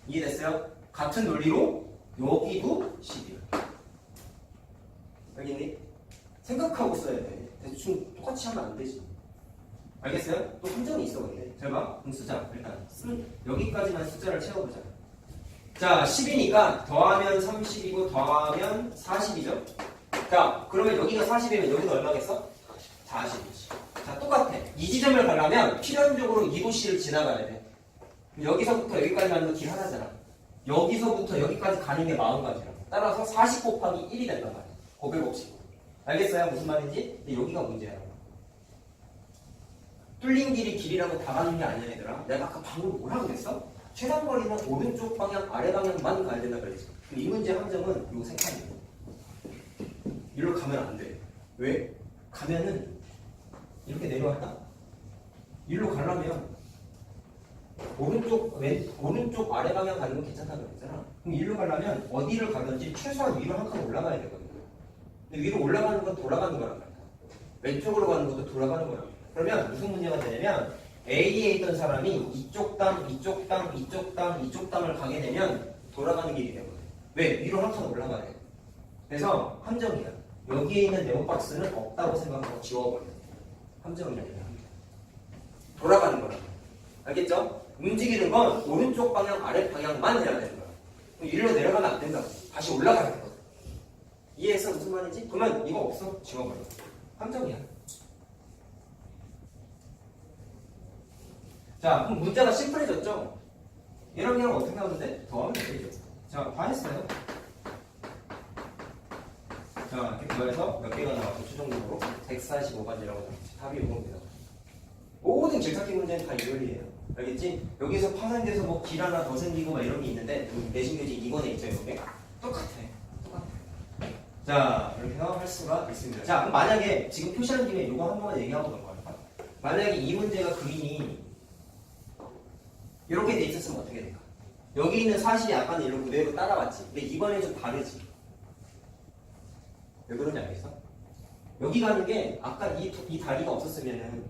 A: 이해됐어요? 같은 논리로 여기도 10이야. 알겠니? 생각하고 써야 돼. 대충 똑같이 하면 안 되지. 알겠어요? 또 함정이 있어 근데. 잘 봐. 그럼 쓰자. 일단 여기까지만 숫자를 채워보자. 자, 10이니까 더하면 30이고 더하면 40이죠? 자, 그러면 여기가 40이면 여기는 얼마겠어? 40이지. 자, 똑같아. 이 지점을 가려면 필연적으로 이 도시를 지나가야 돼. 여기서부터 여기까지 가는 거 길 하나잖아. 여기서부터 여기까지 가는 게 40가지라고. 따라서 40 곱하기 1이 된단 말이야. 고백 없이. 알겠어요? 무슨 말인지? 근데 여기가 문제야. 뚫린 길이 길이라고 다 가는 게 아니야, 얘들아. 내가 아까 방금 뭐라고 그랬어? 최단 거리는 오른쪽 방향, 아래 방향만 가야 된다 그랬지. 이 문제 함정은 요 세 칸이에요. 이리로 가면 안 돼. 왜? 가면은 이렇게 내려왔다. 이리로 가려면 오른쪽 아래 방향 가는 건 괜찮다고 그랬잖아. 그럼 이리로 가려면 어디를 가든지 최소한 위로 한 칸 올라가야 되거든요. 근데 위로 올라가는 건 돌아가는 거란 말이야. 왼쪽으로 가는 것도 돌아가는 거란 말이야. 그러면 무슨 문제가 되냐면 A에 있던 사람이 이쪽 땅, 이쪽 땅, 이쪽 땅, 이쪽 땅을 가게 되면 돌아가는 길이 되거든. 왜? 위로 한 칸 올라가야 돼. 그래서 함정이야. 여기에 있는 네모박스는 없다고 생각하고 지워버려. 함정이 아니라 돌아가는 거라. 알겠죠? 움직이는 건 오른쪽 방향, 아래 방향만 해야 되는 거야. 그럼 이리로 내려가면 안 된다고. 다시 올라가야 되거든. 이해했어? 무슨 말인지? 그러면 이거 없어? 지워버려. 함정이야. 자, 그럼 문제가 심플해졌죠? 이런 경우 어떻게 하면 돼? 더하면 되죠. 자, 다 했어요. 자, 이렇게 더해서 몇 개가 나왔고 최종적으로 145가지라고 나왔지. 답이 이겁니다. 모든 질찾기 문제는 다 이걸이에요. 알겠지? 여기서 파생돼서 뭐 길 하나 더 생기고 막 이런 게 있는데 내신 교재 2권에 있죠, 이렇게? 똑같아. 자, 이렇게 할 수가 있습니다. 자, 그럼 만약에 지금 표시한 김에 이거 한 번만 얘기하고 넘어갈까? 만약에 이 문제가 그림이 이렇게 돼 있었으면 어떻게 될까? 여기 있는 40이 아까는 이런 그대로 따라왔지. 근데 이번엔 좀 다르지. 왜 그런지 알겠어? 여기 가는 게 아까 이 다리가 없었으면은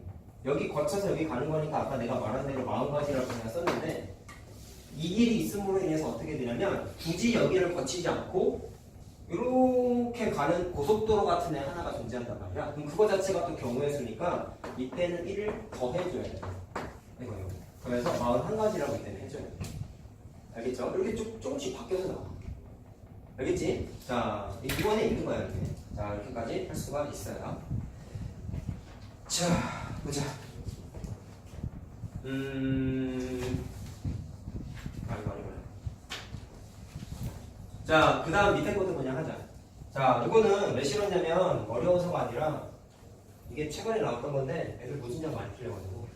A: 여기 거쳐서 여기 가는 거니까 아까 내가 말한 대로 40가지라고 그냥 썼는데 이 길이 있음으로 인해서 어떻게 되냐면 굳이 여기를 거치지 않고 이렇게 가는 고속도로 같은 애 하나가 존재한단 말이야. 그럼 그거 자체가 또 경우의 수니까 이때는 1을 더 해줘야 돼. 이거요. 그래서 41가지라고 이때는 해줘야 돼. 알겠죠? 이렇게 조금씩 바뀌어서 나와. 알겠지? 자, 이번에 있는 거야, 이렇게. 자, 이렇게까지 할 수가 있어요. 자, 보자. 이거. 자, 그 다음 밑에 것도 그냥 하자. 자, 이거는 왜 싫었냐면 어려워서가 아니라 이게 최근에 나왔던 건데 애들 무진장 많이 풀려가지고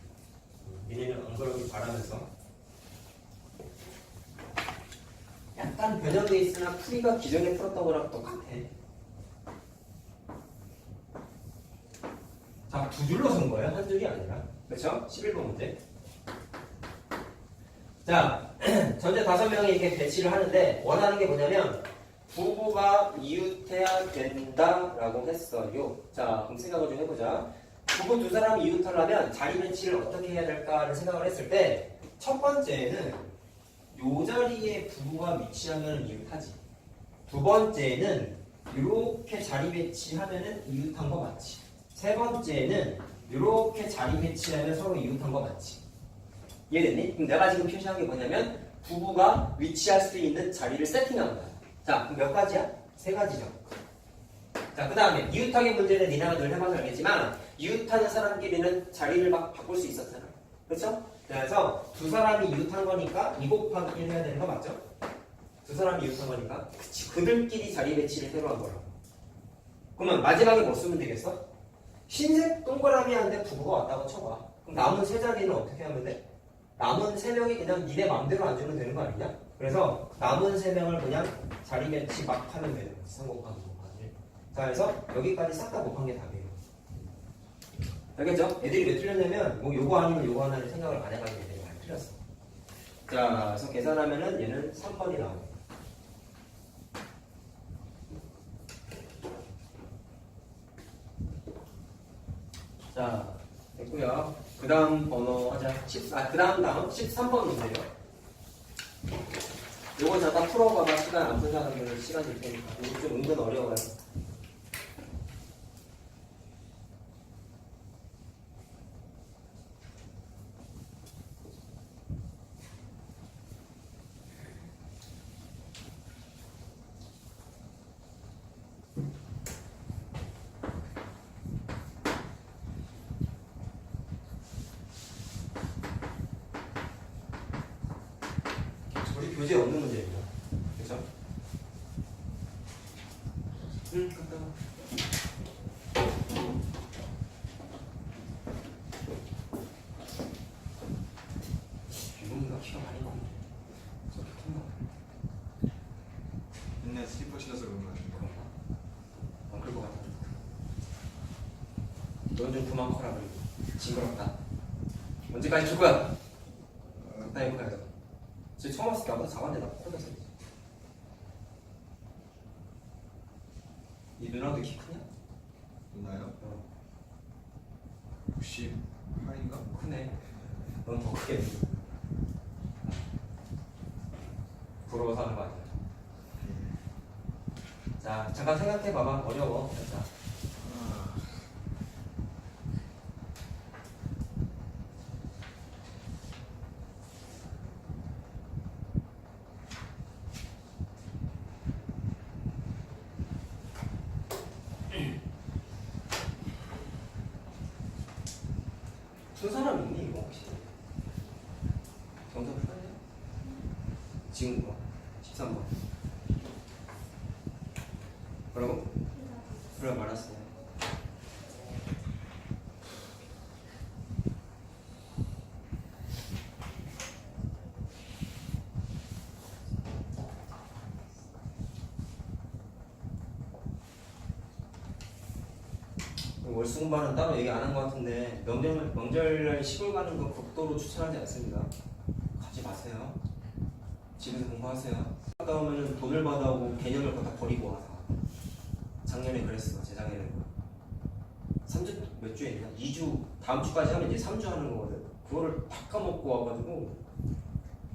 A: 얘네는 안 그러길 바라면서 약간 변형돼 있으나 풀이가 기존에 풀었던 거랑 똑같아. 자, 두 줄로 쓴 거예요. 한 줄이 아니라. 그렇죠? 11번 문제. 자, 전체 5명이 이렇게 배치를 하는데 원하는 게 뭐냐면 부부가 이웃해야 된다라고 했어요. 자, 그럼 생각을 좀 해보자. 부부 두 사람이 이웃하려면 자리 배치를 어떻게 해야 될까를 생각을 했을 때 첫 번째는 요 자리에 부부가 위치하면 이웃하지. 두 번째는 이렇게 자리 배치하면은 이웃한 거 맞지. 세 번째는 이렇게 자리 배치하면 서로 이웃한 거 맞지. 이해됐니? 그럼 내가 지금 표시한 게 뭐냐면 부부가 위치할 수 있는 자리를 세팅한 거야. 자, 그럼 몇 가지야? 3가지죠. 자, 그 다음에 이웃하기 문제는 니네가 늘 해봐서 알겠지만 이웃하는 사람끼리는 자리를 막 바꿀 수 있었잖아. 그렇죠? 그래서 두 사람이 이웃한 거니까 2 곱하기 1 해야 되는 거 맞죠? 두 사람이 이웃한 거니까 그치, 그들끼리 자리 배치를 새로 한 거라고. 그러면 마지막에 뭐 쓰면 되겠어? 흰색 동그라미 한데 부부가 왔다고 쳐봐. 그럼 남은 3자리는 어떻게 하면 돼? 남은 3명이 그냥 니네 맘대로 앉으면 되는 거 아니냐? 그래서 남은 3명을 그냥 자리 배치 막 하면 되는 거지. 3 곱하기 2 곱하기 1. 자, 그래서 여기까지 싹 다 곱한 게 답이에요. 알겠죠? 애들이 왜 틀렸냐면 뭐 요거 아니면 요거 하나를 생각을 안 해가지고 애들이 많이 틀렸어. 자, 그래서 계산하면은 얘는 3번이 나옵니다. 자, 됐고요. 그 다음 번호 하자. 그 다음 13번 문제요. 요거 잠깐 풀어봐봐. 시간 안 푼 사람들은 시간 줄 테니까. 이거 좀 은근 어려워요. 우리 교재에 없는 문제입니다. 그렇죠? 갔다 와. 유봉이가 키가 많이 컸네. 저렇게 컸나?
B: 맨날 슬리퍼 신어서 그런 거 같은데.
A: 그런가? 안 그럴 것 같은데. 넌 좀 그만 커라 그리고. 징그럽다. 언제까지 줄 거야? 나 이거 가야 돼. 저 처음 왔을 때 아무도 잡았는데 나 코에서 이 누나도 키 크냐?
B: 누나요? 68인가?
A: 크네. 넌 더 크게. 부러워서 하는 거 아니야. 자, 잠깐 생각해봐봐. 어려워. 자. 쓴 사람 있니 이거 혹시? 정답 풀어야 돼? 지금 뭐? 13번. 뭐라고? 그래 말았어. 월수공부는 따로 얘기 안 한 것 같은데 명절날 시골 가는 거 극도로 추천하지 않습니다. 가지 마세요. 집에서 공부하세요. 갔다 오면 돈을 받아오고 개념을 갖다 버리고 와서 작년에 그랬어. 재작년에 3주 몇 주에 있나? 2주 다음 주까지 하면 이제 3주 하는 거거든. 그거를 다 까먹고 와가지고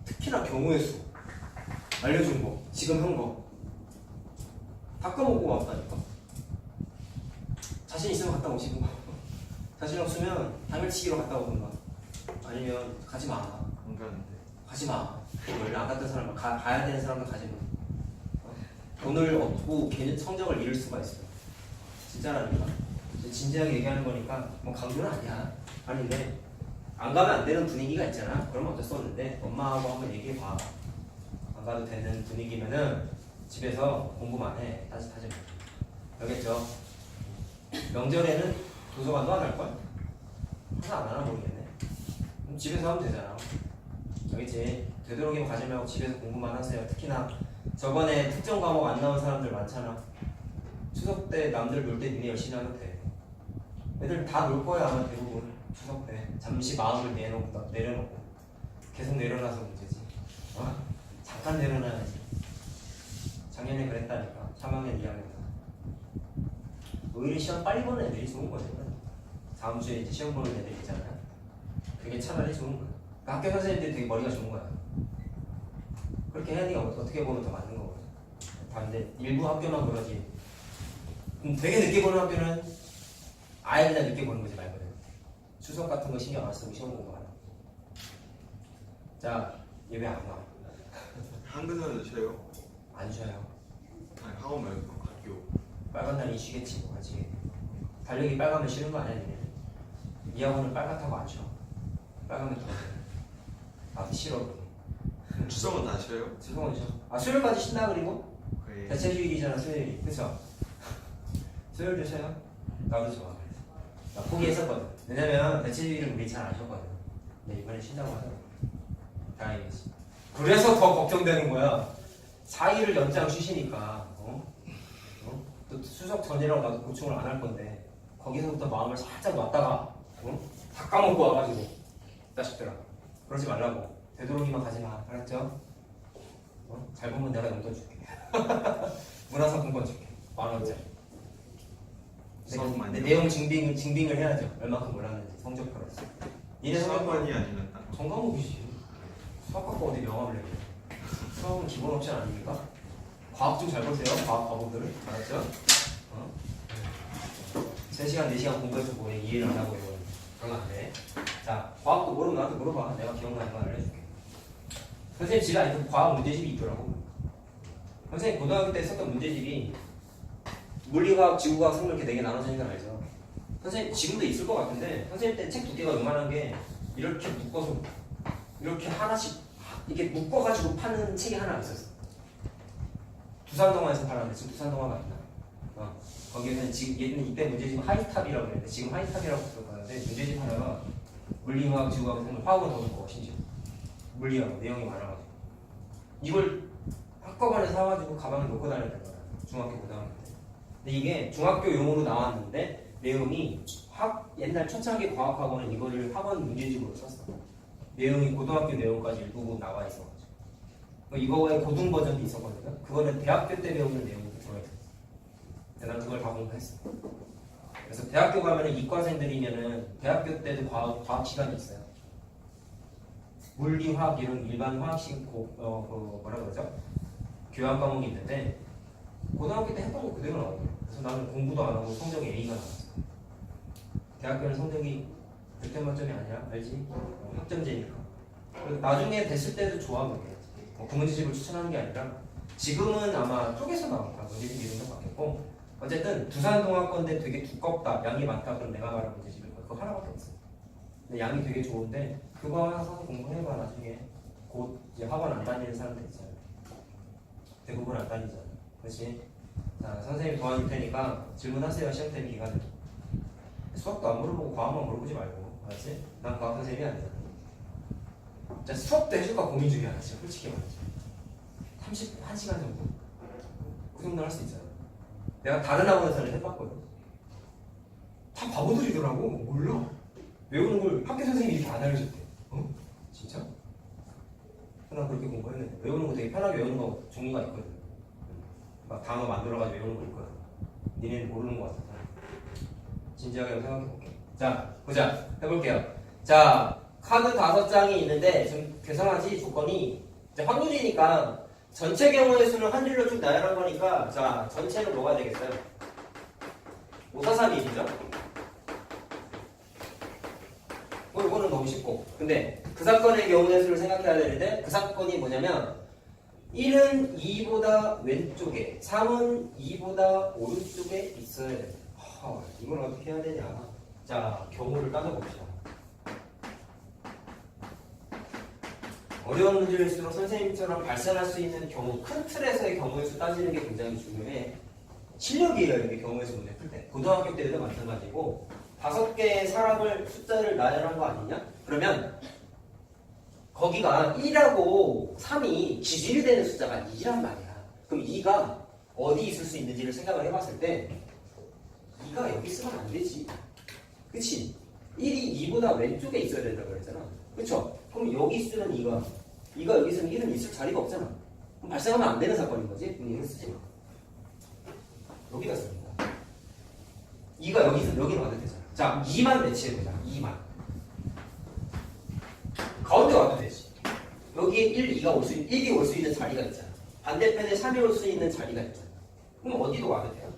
A: 특히나 경우의 수 알려준 거 지금 한 거 다 까먹고 왔다니까. 자신 있으면 갔다 오시고 자신 없으면 당일치기로 갔다 오든가 아니면 가지 마.
B: 안 가는데.
A: 가지 마. 원래 안 갔던 사람 가야 되는 사람도 가지 마. 돈을 얻고 성적을 잃을 수가 있어요. 진짜라니까. 진지하게 얘기하는 거니까 뭐 강조는 아니야. 아닌데 안 가면 안 되는 분위기가 있잖아. 그러면 어쩔 수 없는데 엄마하고 한번 얘기해 봐. 안 가도 되는 분위기면은 집에서 공부만 해. 따뜻하지 마. 알겠죠? 명절에는 도서관도 안 할 거야? 하나 안 하나 모르겠네. 그럼 집에서 하면 되잖아. 알겠지? 되도록이면 가지 말고 집에서 공부만 하세요. 특히나 저번에 특정 과목 안 나온 사람들 많잖아. 추석 때 남들 놀 때 니네 열심히 하면 돼. 애들 다 놀 거야 아마 대부분. 추석 때 잠시 마음을 내려놓고 계속 내려놔서 문제지. 잠깐 내려놔야지. 작년에 그랬다니까. 3학년 2학년 오히려 시험 빨리 보는 애들이 좋은 거죠. 다음 주에 이제 시험 보는 애들 있잖아요. 그게 차라리 좋은 거야. 그러니까 학교 선생님들이 되게 머리가 좋은 거야. 그렇게 해야 되니까 어떻게 보면 더 맞는 거거든. 다른데 일부 학교만 그러지. 되게 늦게 보는 학교는 아예 그냥 늦게 보는 거지 말거든. 추석 같은 거 신경 안 쓰고 시험 공부하라. 자, 얘 왜 안 와?
B: 한글은 쉬어요?
A: 안 쉬어요.
B: 아니 학원 말고 학교.
A: 빨간 날이 쉬겠지 뭐 아직. 달력이 빨가면 쉬는 거 아니야 니네? 이 학원은 빨갛다고 안 쉬어. 빨가면 더. 나도 싫어.
B: 추석은 다 쉬어요?
A: 추석은 쉬어. 아 수요일까지 쉰다 그리고?
B: 그래.
A: 대체휴일이잖아 수요일이. 그쵸? 수요일도 쉬어요? 나도 좋아. 나 포기했었거든. 왜냐면 대체휴일은 우리 잘 안 쉬었거든. 근데 이번에 쉰다고 하더라고. 다행이지. 그래서 더 걱정되는 거야. 4일을 연장 쉬시니까 또 수석 전이라고 나도 보충을 안 할 건데 거기서부터 마음을 살짝 놨다가 다 까먹고 와가지고 자식들아 그러지 말라고. 되도록이면 가지 마. 알았죠? 잘 보면 내가 용돈 줄게. 문화상품권 줄게. 10,000원짜리. 근데 내용 증빙을 해야죠. 얼마큼 몰랐는지 성적표로. 니네
B: 수학관이 아니면 딱.
A: 정과목이지. 수학 갖고 어디 명함을 내게. 수학은 기본 옵션 아닙니까? 과학 좀 잘 보세요. 과학 과목들을. 알았죠? 3시간, 4시간 공부해서 뭐해. 이해를 안 하고 이거. 그러면 안 돼. 자, 과학도 모르면 나한테 물어봐. 내가 기억나는 거 알려줄게. 선생님 집에 아직도 과학 문제집이 있더라고. 선생님 고등학교 때 썼던 문제집이 물리과학, 지구과학, 생물 이렇게 4개 나눠져 있는 건 알죠? 선생님 지금도 있을 것 같은데 선생님 때 책 두께가 요만한 게 이렇게 묶어서 이렇게 하나씩 이렇게 묶어가지고 파는 책이 하나 있었어. 두산동화에서 팔았는데 지금 두산동화가 있나? 거기에는 지금 얘는 이때 문제집 하이탑이라고 그랬는데 지금 하이탑이라고 썼었는데 문제집 하나가 물리화학, 지구과학, 생물, 화학은 더 묶어 심지어 물리하고 내용이 많아가지고 이걸 한꺼번에 사가지고 가방에 놓고 다녔던 거야. 중학교 고등학교 때. 근데 이게 중학교 용어로 나왔는데 내용이 옛날 초창기 과학학원은 이거를 학원 문제집으로 썼어. 내용이 고등학교 내용까지 일부분 나와 있어가지고 이거의 고등 버전도 있었거든요. 그거는 대학교 때 배우는 내용이 들어있어. 근데 난 그걸 다 공부했어. 그래서 대학교 가면은 이과생들이면은 대학교 때도 과학 시간이 있어요. 물리, 화학 이런 일반 화학식 뭐라 그러죠? 교양 과목이 있는데 고등학교 때 했던 거 그대로 나오더라고. 그래서 나는 공부도 안 하고 성적이 A가 나왔어. 대학교는 성적이 100점 만점이 아니라 알지? 학점제니까. 그리고 나중에 됐을 때도 좋아 그게. 그 문제집을 추천하는 게 아니라 지금은 아마 쪼개서 나온 거야. 문제집 이름도 바뀌었고 어쨌든 두산동화권인데 되게 두껍다, 양이 많다 그럼 내가 말한 문제집일 거야. 그거 하나밖에 없어. 근데 양이 되게 좋은데 그거 하나 사서 공부해봐. 나중에 곧 이제 학원 안 다니는 사람들 있잖아요. 대부분 안 다니잖아. 그렇지? 자, 선생님 도와줄 테니까 질문하세요. 시험 때 기간에. 수학도 안 물어보고 과학만 물어보지 말고. 알았지? 난 과학 선생님이 아니잖아. 자, 수업도 해줄까 고민 중이야. 지금 솔직히 말이지. 1시간 정도. 그 정도 할 수 있잖아. 내가 다른 학원에서는 해봤거든. 다 바보들이더라고. 몰라. 외우는 걸 학교 선생님이 이렇게 안 알려줬대. 진짜? 난 그렇게 공부했는데 외우는 거 되게 편하게 외우는 거 종류가 있거든. 막 단어 만들어가지고 외우는 거 있거든. 니네는 모르는 거 같아서. 진지하게 한번 생각해볼게. 자, 보자. 해볼게요. 자, 카드 5장이 있는데 지금 계산하지 조건이 이제 확률이니까 전체 경우의 수는 한 줄로 쭉 나열한 거니까 자, 전체는 뭐가 되겠어요? 5, 4, 3, 1이죠? 뭐 이거는 너무 쉽고. 근데 그 사건의 경우의 수를 생각해야 되는데 그 사건이 뭐냐면 1은 2보다 왼쪽에 3은 2보다 오른쪽에 있어야 돼. 이걸 어떻게 해야 되냐. 자, 경우를 따져봅시다. 어려운 문제일수록 선생님처럼 발생할 수 있는 경우, 큰 틀에서의 경우의 수 따지는 게 굉장히 중요해. 실력이에요, 이게 경우의 수 문제 풀 때. 고등학교 때도 마찬가지고 5개의 사람을 숫자를 나열한 거 아니냐? 그러면 거기가 1하고 3이 기준이 되는 숫자가 2란 말이야. 그럼 2가 어디 있을 수 있는지를 생각을 해봤을 때 2가 여기 있으면 안 되지. 그치? 1이 2보다 왼쪽에 있어야 된다고 그랬잖아. 그쵸? 그럼 여기 쓰는 2가 여기 있으면 1은 있을 자리가 없잖아. 그럼 발생하면 안 되는 사건인 거지? 그럼 이걸 쓰지 마. 여기다 씁니다. 2가 여기 있으면 여기로 와도 되잖아. 자, 2만 배치해보자. 2만. 가운데 와도 되지. 여기에 1이 올 수 있는 자리가 있잖아. 반대편에 3이 올 수 있는 자리가 있잖아. 그럼 어디로 와도 돼요?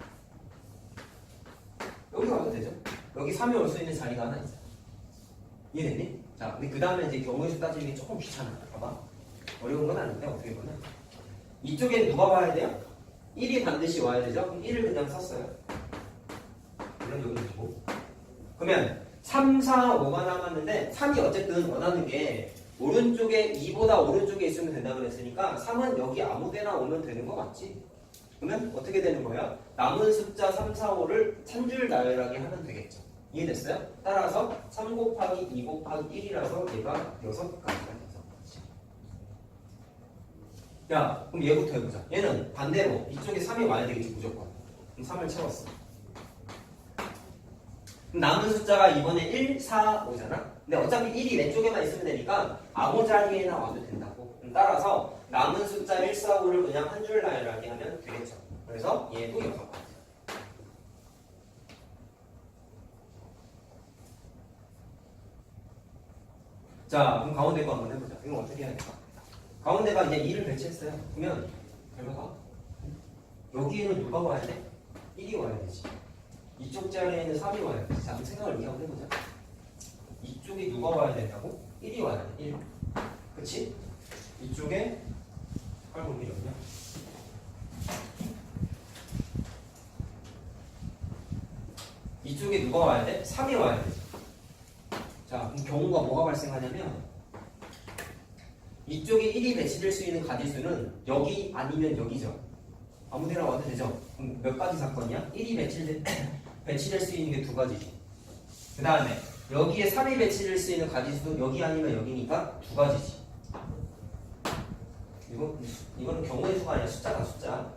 A: 여기 와도 되죠. 여기 3이 올 수 있는 자리가 하나 있어요. 이해됐니? 자, 근데 그 다음에 이제 경우의 수 따지는 게 조금 귀찮아. 봐봐. 어려운 건 아닌데 어떻게 보면 이쪽에 누가 와야 돼요? 1이 반드시 와야 되죠? 그럼 1을 그냥 썼어요. 물론 여기 두고. 그러면 3, 4, 5가 남았는데 3이 어쨌든 원하는 게 오른쪽에 2보다 오른쪽에 있으면 된다고 그랬으니까 3은 여기 아무 데나 오면 되는 거 맞지? 그러면 어떻게 되는 거야? 남은 숫자 3, 4, 5를 3줄 나열하게 하면 되겠죠. 이해됐어요? 따라서 3 곱하기 2 곱하기 1이라서 얘가 6가지가 돼서 야, 그럼 얘부터 해보자. 얘는 반대로 이쪽에 3이 와야 되겠지 무조건. 그럼 3을 채웠어. 그럼 남은 숫자가 이번에 1, 4, 5잖아? 근데 어차피 1이 왼쪽에만 있으면 되니까 아무 자리에나 와도 된다고. 그럼 따라서 남은 숫자 1, 4, 5를 그냥 한 줄 나열하게 하면 되겠죠. 그래서 얘도 6가지. 자, 그럼 가운데 거 한번 해보자. 이거 어떻게 해야 될까? 가운데가 이제 2를 배치했어요. 그러면 잘 봐봐. 여기에는 누가 와야 돼? 1이 와야 되지. 이쪽 자리에는 3이 와야 되지. 자, 그럼 생각을 이렇게 한번 해보자. 이쪽에 누가 와야 된다고? 1이 와야 돼. 1. 그치? 이쪽에 빨간 길이 없냐? 이쪽에 누가 와야 돼? 3이 와야 되지. 자, 그럼 경우가 뭐가 발생하냐면 이쪽에 1이 배치될 수 있는 가지수는 여기 아니면 여기죠. 아무데나 와도 되죠. 그럼 몇 가지 사건이야? 1이 배치될 수 있는 게 2가지지. 그 다음에 여기에 3이 배치될 수 있는 가지수도 여기 아니면 여기니까 2가지지. 이거는 경우의 수가 아니라 숫자다. 숫자.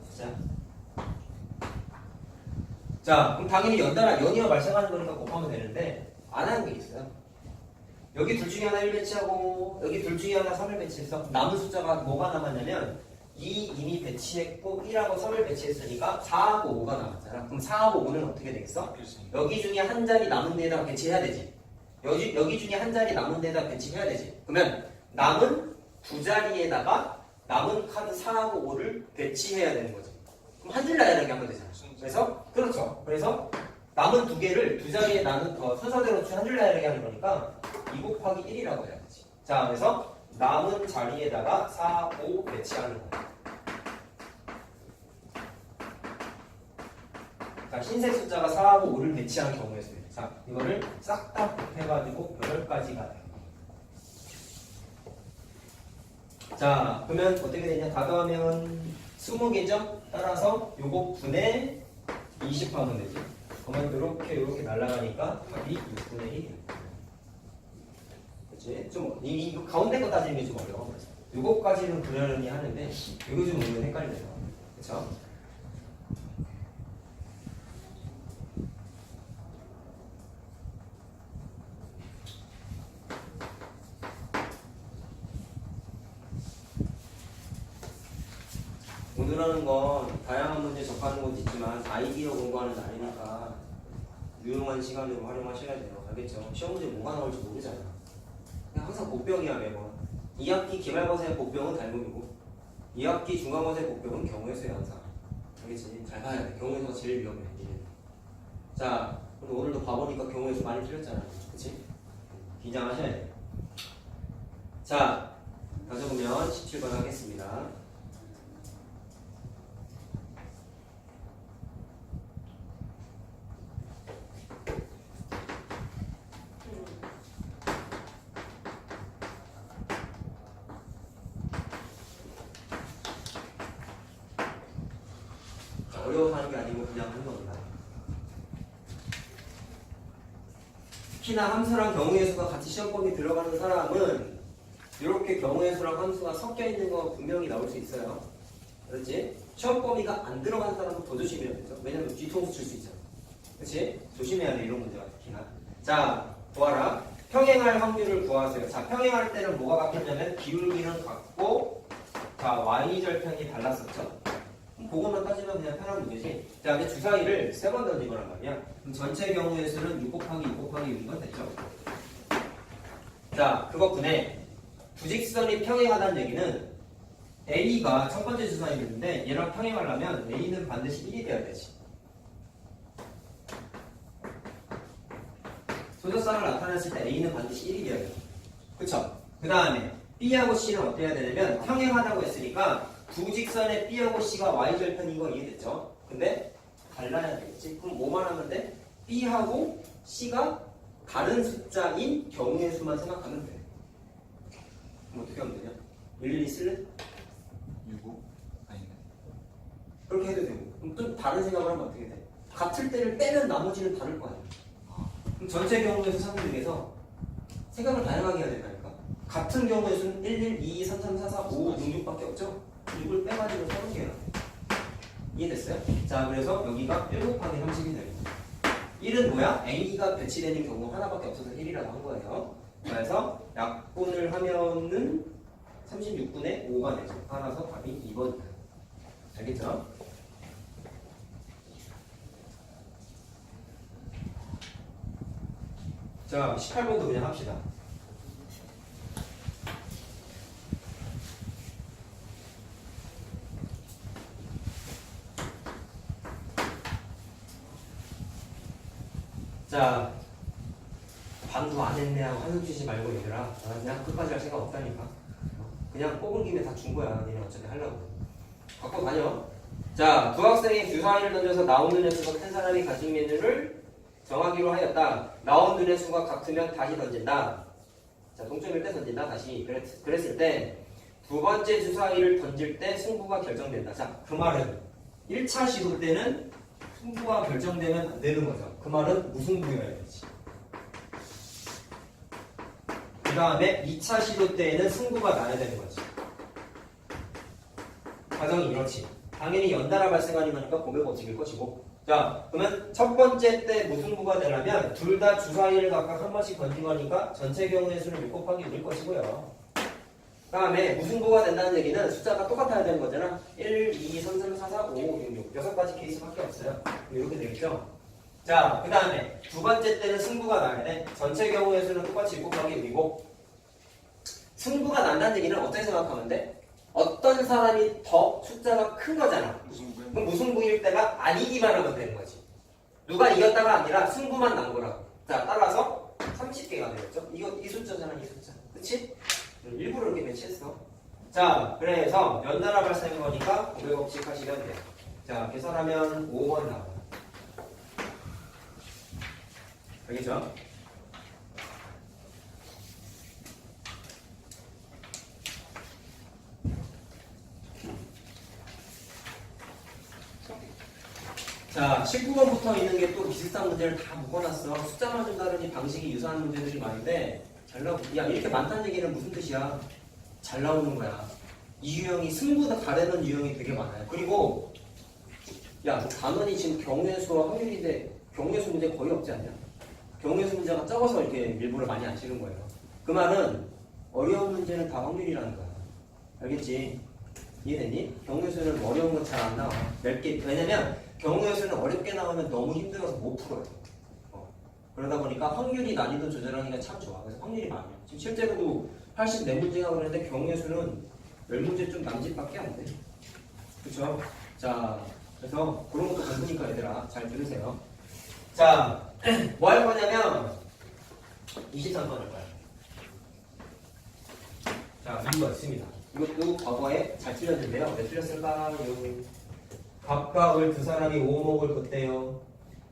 A: 자, 그럼 당연히 연이어 발생하는 거니까 곱하면 되는데 안 하는 게 있어요. 여기 둘 중에 하나 1 배치하고 여기 둘 중에 하나 3을 배치해서 남은 숫자가 뭐가 남았냐면 2 이미 배치했고 1하고 3을 배치했으니까 4하고 5가 남았잖아. 그럼 4하고 5는 어떻게 되겠어? 여기 중에 한 자리 남은 데에다 배치해야 되지. 여기 중에 한 자리 남은 데에다 배치해야 되지. 그러면 남은 두 자리에다가 남은 카드 4하고 5를 배치해야 되는 거지. 그럼 한 줄 나열하게 하면 되잖아. 그래서 그렇죠. 그래서 남은 두 개를 두 자리에 나눈 순서대로 한 줄 나열하게 하는 거니까 2 곱하기 1이라고 해야지. 자, 그래서 남은 자리에다가 4, 5 배치하는 거야. 자, 흰색 숫자가 4하고 5를 배치한 경우의 수예요. 자, 이거를 싹 다 곱해가지고 8가지가 돼요. 자, 그러면 어떻게 되냐? 다 더하면 20개죠? 따라서 요거 분의 20 하면 되지. 그러면 이렇게 날아가니까 답이 6분의 1이에요. 그치? 좀, 이 가운데 거 따지는 게 좀 어려워. 요거까지는 그러려니 하는데, 이거 좀 오늘 헷갈리네요. 그쵸? 오늘 하는 건 다양한 문제 접하는 것도 있지만 아이디어 공부하는 날이니까 유용한 시간으로 활용하셔야 돼요. 알겠죠? 시험 문제 뭐가 나올지 모르잖아. 그냥 항상 복병이야 매번. 2학기 기말고사의 복병은 닮음이고 2학기 중간고사의 복병은 경우의 수야 항상. 알겠지? 잘 봐야 돼. 경우의 수가 제일 위험해. 얘는. 자, 그럼 오늘도 봐보니까 경우의 수 많이 틀렸잖아. 그치? 긴장하셔야 돼. 자, 가져 보면 17번 하겠습니다. 어려워서 하는 게 아니고 그냥 하는 겁니다. 특히나 함수랑 경우의 수가 같이 시험범위 들어가는 사람은 이렇게 경우의 수랑 함수가 섞여 있는 거 분명히 나올 수 있어요. 그렇지? 시험 범위가 안 들어간 사람은 더 조심해야 되죠. 왜냐면 뒤통수 칠 수 있잖아. 그렇지? 조심해야 돼 이런 문제가 특히나. 자, 구하라. 평행할 확률을 구하세요. 자, 평행할 때는 뭐가 같았냐면 기울기는 같고 자, y절편이 달랐었죠. 그것만 따지면 그냥 편한 문제지. 자, 근데 주사위를 3번 던진 거란 말이야. 그럼 전체 경우의 수는 6 곱하기 6 곱하기 6은 됐죠. 자, 그것분에 부직선이 평행하다는 얘기는 A가 첫 번째 주사위인데 얘랑 평행하려면 A는 반드시 1이 돼야 되지. 소저쌍을 나타냈을 때 A는 반드시 1이 돼야 돼. 그쵸? 그 다음에 B하고 C는 어떻게 해야 되냐면 평행하다고 했으니까 부직선의 B하고 C가 Y절편인 거 이해됐죠? 근데 달라야 되겠지? 그럼 뭐만 하면 돼? B하고 C가 다른 숫자인 경우의 수만 생각하면 돼. 그럼 어떻게 하면 되냐? 일일이 쓸래?
B: 6고 아니네.
A: 그렇게 해도 되고. 그럼 좀 다른 생각을 하면 어떻게 돼? 같을 때를 빼면 나머지는 다를 거 아니야. 그럼 전체 경우의 수 찾는 중에서 생각을 다양하게 해야 된다니까. 같은 경우의 수는 1, 1, 2, 3, 3, 4, 4, 5, 6, 6밖에 없죠? 6을 빼가지고 30개야. 이해됐어요? 자, 그래서 여기가 1 곱하기 30이 됩니다. 1은 뭐야? A가 배치되는 경우 하나밖에 없어서 1이라고 한 거예요. 그래서 약분을 하면은 36분의 5가 되죠. 따라서 답이 2번이다. 알겠죠? 자, 18번도 그냥 합시다. 자, 반도 안 했네 하고 한숨 쉬지 말고 얘들아. 나 그냥 끝까지 할 생각 없다니까. 그냥 뽑은 김에 다 준 거야. 니네 어차피 하려고. 갖고 다녀. 자, 두 학생이 주사위를 던져서 나온 눈의 수가 큰 사람이 가진 메뉴를 정하기로 하였다. 나온 눈의 수가 같으면 다시 던진다. 자, 동점일 때 던진다. 다시. 그랬을 때 두 번째 주사위를 던질 때 승부가 결정된다. 자, 그 말은 1차 시도 때는 승부가 결정되면 안 되는 거죠. 그 말은 무승부여야 되지. 그 다음에 2차 시도 때에는 승부가 나야 되는 거지. 과정이 이렇지. 당연히 연달아 발생하는 거니까 고백 법칙일 것이고. 자, 그러면 첫 번째 때 무승부가 되려면 둘 다 주사위를 각각 한 번씩 던진 거니까 전체 경우의 수는 6 곱하기 6일 것이고요. 그 다음에 무승부가 된다는 얘기는 숫자가 똑같아야 되는 거잖아. 1, 2, 3, 4, 4, 5, 6, 6. 6가지 케이스밖에 없어요. 이렇게 되겠죠? 자, 그 다음에 두 번째 때는 승부가 나야 돼. 전체 경우의 수는 똑같이 6 곱하기 6이고 승부가 난다는 얘기는 어떻게 생각하면 돼? 어떤 사람이 더 숫자가 큰 거잖아.
B: 무승부에
A: 그럼 무승부일 때가 아니기만 하면 되는 거지. 누가 이겼다가 아니라 승부만 난 거라고. 자, 따라서 30개가 되겠죠? 이 숫자잖아, 이 숫자. 그치? 일부러 이렇게 배치했어. 자, 그래서 연달아 발생한 거니까 고백 법칙 하시면 돼. 자, 계산하면 5번 나와. 알겠죠? 자, 19번부터 있는 게 또 비슷한 문제를 다 묶어놨어. 숫자만 좀 다르니 방식이 유사한 문제들이 많은데 잘 나오고. 야, 이렇게 많다는 얘기는 무슨 뜻이야? 잘 나오는 거야. 이 유형이 승부가 가르는 유형이 되게 많아요. 그리고 야, 너 단원이 지금 경우의 수와 확률인데 경우의 수 문제 거의 없지 않냐? 경우의 수 문제가 적어서 이렇게 일부러 많이 안 치는 거예요. 그 말은 어려운 문제는 다 확률이라는 거야. 알겠지? 이해됐니? 경우의 수는 어려운 건 잘 안 나와. 몇 개. 왜냐면 경우의 수는 어렵게 나오면 너무 힘들어서 못 풀어요. 그러다 보니까 확률이 난이도 조절하기가 참 좋아. 그래서 확률이 많아요. 지금 실제로도 84문제 하고 그러는데 경우의 수는 10문제 좀 남짓밖에 안 돼. 그쵸? 자, 그래서 그런 것도 공부니까 얘들아 잘 들으세요. 자, 뭐 할 거냐면 23번 할 거야. 자, 이거 있습니다. 이것도 과거에 잘 틀렸는데요. 왜 틀렸을까요? 갑과 을 두 사람이 오목을 긋대요.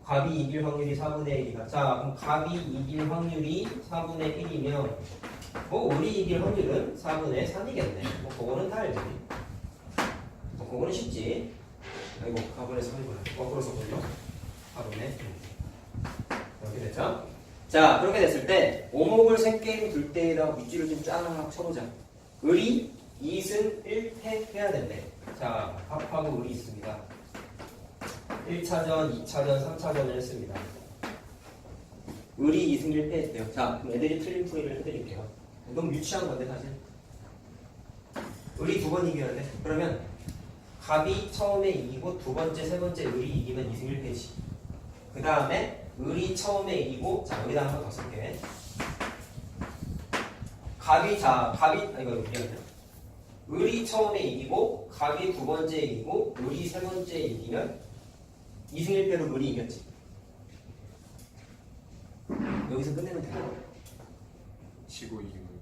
A: 갑이 이길 확률이 4분의 1이다. 자, 그럼 갑이 이길 확률이 4분의 1이면 을이 이길 확률은 4분의 3이겠네. 그거는 다 알지. 그거는 쉽지. 아이고, 4분의 3이구나. 거꾸로 썼군요. 4분의 1. 이렇게 됐죠? 자, 그렇게 됐을 때 오목을 3게임 둘 때에다가 밑줄을 좀 쫙 쳐보자. 을이 2승 1패 해야 된대. 자, 합하고 을이 있습니다. 1차전, 2차전, 3차전을 했습니다. 을이 2승 1패 했대요. 자, 그럼 애들이 틀린 풀이를 해드릴게요. 너무 유치한 건데 사실. 을이 2번 이겨야 돼. 그러면 갑이 처음에 이기고 두 번째, 세 번째 을이 이기면 2승 1패지. 그 다음에 을이 처음에 이기고, 자, 여기다 한 번 더 쓸게. 이거 미안해. 을이 처음에 이기고, 갑이 두 번째 이기고, 을이 세 번째 이기면 2승 1패로 을이 이겼지. 여기서 끝내면 돼요.
B: 지고 이기고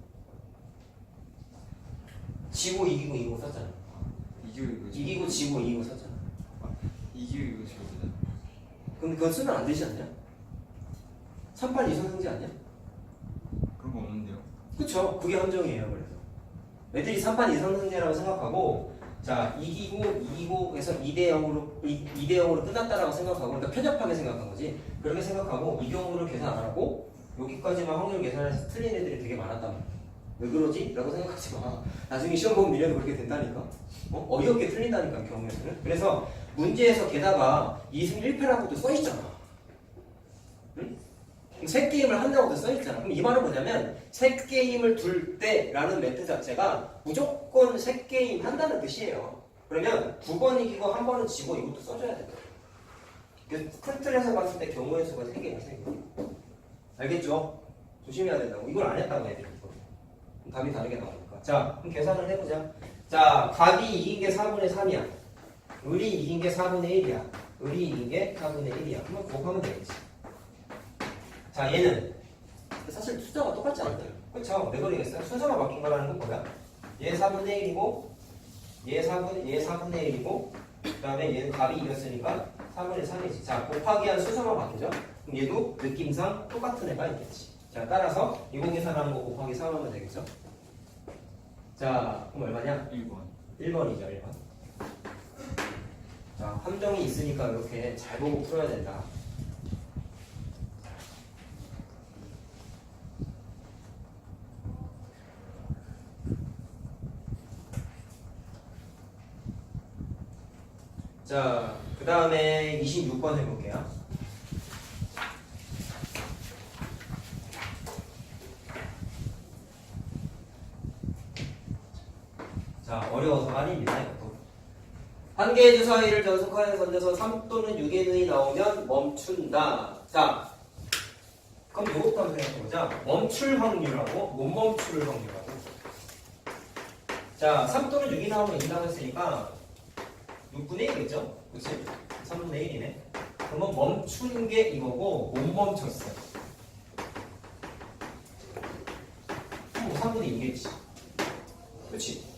A: 지고 이기고 썼잖아. 이기고 지고 이기고 썼잖아.
B: 이기고 지고 되잖아.
A: 그럼 그건 쓰면 안 되지 않냐? 382 선승제 아니야?
B: 그런 거 없는데요.
A: 그쵸? 그게 함정이에요. 그래서 애들이 3판 2선승제라고 생각하고, 자, 이기고 해서 2대0으로 끝났다라고 생각하고, 그러니까 편협하게 생각한 거지. 그렇게 생각하고 이 경우를 계산 안 하고 여기까지만 확률 계산해서 틀린 애들이 되게 많았단 말이야. 왜 그러지? 라고 생각하지 마. 나중에 시험 보면 미래도 그렇게 된다니까. 어이없게 틀린다니까, 경우에는. 그래서 문제에서 게다가 2승 1패라고도 써있잖아. 응? 3게임을 한다고도 써있잖아. 그럼 이 말은 뭐냐면 3게임을 둘 때라는 멘트 자체가 무조건 3게임 한다는 뜻이에요. 그러면 2번 이기고 1번은 지고 이것도 써줘야 된다. 큰 틀에서 봤을 때 경우의 수가 3개야, 3개. 알겠죠? 조심해야 된다고. 이걸 안 했다고 애들이. 답이 다르게 나오니까. 자, 그럼 계산을 해보자. 자, 갑이 이긴 게 4분의 3이야. 을이 이긴 게 4분의 1이야. 을이 이긴 게 4분의 1이야. 그러면 곱하면 되겠지. 자, 얘는 사실 숫자가 똑같지 않나요? 그쵸? 왜 그러겠어요? 순서가 바뀐 거라는 건 뭐야? 얘 4분의 1이고 얘 4분의 1이고 그 다음에 얘는 갑이 이겼으니까 4분의 3이지. 자, 곱하기 한 순서만 바뀌죠? 그럼 얘도 느낌상 똑같은 애가 있겠지. 자, 따라서 이거 계산하는 거 곱하기 3 하면 되겠죠? 자, 그럼 얼마냐?
B: 1번.
A: 1번이죠, 1번. 자, 함정이 있으니까 이렇게 잘 보고 풀어야 된다. 자, 그 다음에 26번 해볼게요. 자, 어려워서 아닙니다. 이것도. 한 개의 주사위를 전속하여 던져서 3 또는 6의 눈이 나오면 멈춘다. 자, 그럼 이것부터 한번 생각해보자. 멈출 확률하고 못 멈출 확률하고. 자, 3 또는 6이 나오면 이긴다고 했으니까 6분의 1이겠죠? 그치? 3분의 1이네. 그러면 멈춘 게 이거고 못 멈췄어. 3분의 2겠지. 그치?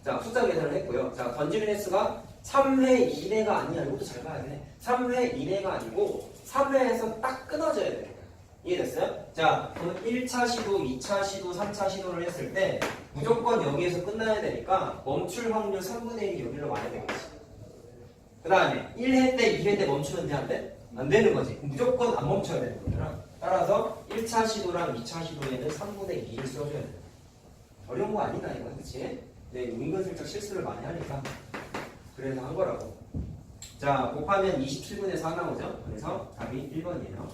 A: 자, 숫자 계산을 했고요. 자, 던지는 횟수가 3회 이내가 아니야. 이것도 잘 봐야 돼. 3회 이내가 아니고 3회에서 딱 끊어져야 돼. 이해됐어요? 자, 그럼 1차 시도, 2차 시도, 3차 시도를 했을 때 무조건 여기에서 끝나야 되니까 멈출 확률 3분의 1이 여기로 와야 되겠지. 그 다음에 1회 때, 2회 때 멈추면 돼? 안 돼? 안 되는 거지. 무조건 안 멈춰야 되는 거잖아. 따라서 1차 시도랑 2차 시도에는 3분의 2를 써줘야 돼. 어려운 거 아니다, 이거. 그치? 네, 은근슬쩍 실수를 많이 하니까. 그래서 한 거라고. 자, 곱하면 27분의 4 나오죠? 그래서 답이 1번이에요.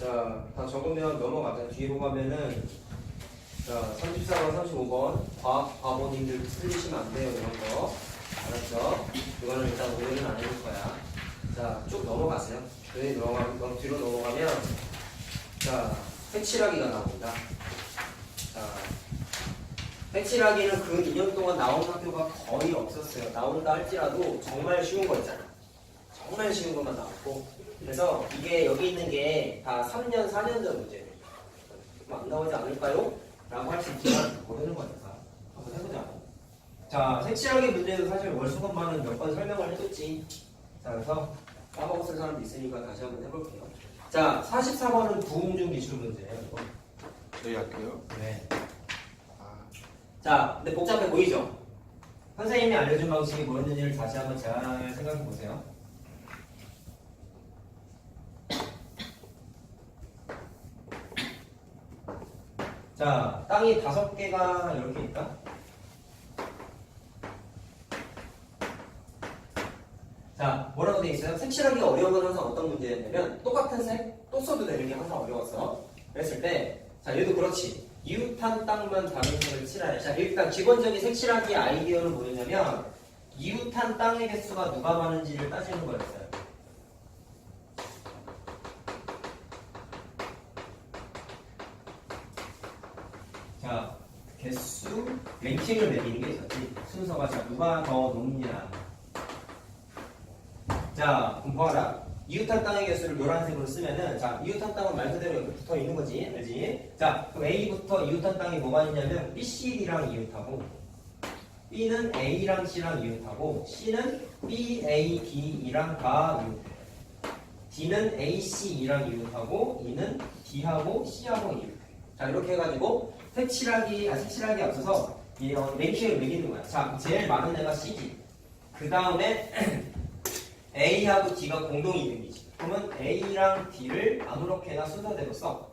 A: 자, 다 적으면 넘어가자. 뒤로 가면은 자, 34번, 35번 과학 바보님들 틀리시면 안 돼요. 이런 거 알았죠? 이거는 일단 오늘은 안 해볼 거야. 자, 쭉 넘어가세요. 뒤로 넘어가면 자, 색칠하기가 나옵니다. 자, 색칠하기는 그 2년 동안 나온 학교가 거의 없었어요. 나온다 할지라도 정말 쉬운 거 있잖아. 정말 쉬운 것만 나왔고. 그래서 이게 여기 있는 게 다 3년, 4년 전 문제예요. 안 나오지 않을까요? 라고 할 수 있지만 모르는 거니까 한번 해보자고. 자, 색칠하기 문제도 사실 월수건만은 몇 번 설명을 해줬지. 자, 그래서 까먹었을 사람도 있으니까 다시 한번 해볼게요. 자, 44번은 부음중 기출 문제예요. 이거.
B: 저희 할게요.
A: 네.
B: 아,
A: 자, 근데 복잡해 보이죠? 선생님이 알려준 방식이 뭐였는지를 다시 한번 잘 생각해 보세요. 자, 땅이 5개가 이렇게 있다. 자, 뭐라고 돼 있어요? 색칠하기가 어려운 건 항상 어떤 문제였냐면 똑같은 색 또 써도 되는 게 항상 어려웠어. 그랬을 때, 자, 얘도 그렇지. 이웃한 땅만 다른 색을 칠하래. 자, 일단 기본적인 색칠하기 아이디어는 뭐였냐면 이웃한 땅의 개수가 누가 많은지를 따지는 거였어요. 자, 개수 랭킹을 매기는 게 있었지. 순서가 자, 누가 더 높냐. 자, 그럼 봐라. 이웃한 땅의 개수를 노란색으로 쓰면은, 자, 이웃한 땅은 말 그대로 옆에 붙어 있는 거지. 알지? 자, 그럼 A부터 이웃한 땅이 뭐가 있냐면 B, C, D랑 이웃하고, B는 A랑 C랑 이웃하고, C는 B, A, D, E랑 다 이웃해. D는 A, C, E랑 이웃하고, E는 D하고 C하고 이웃해. 자, 이렇게 해가지고, 색칠하기 앞서서, 이 랭킹을 매기는 거야. 자, 제일 많은 애가 C지. 그 다음에, A하고 D가 공동 2등이지. 그러면 A랑 D를 아무렇게나 순서대로 써.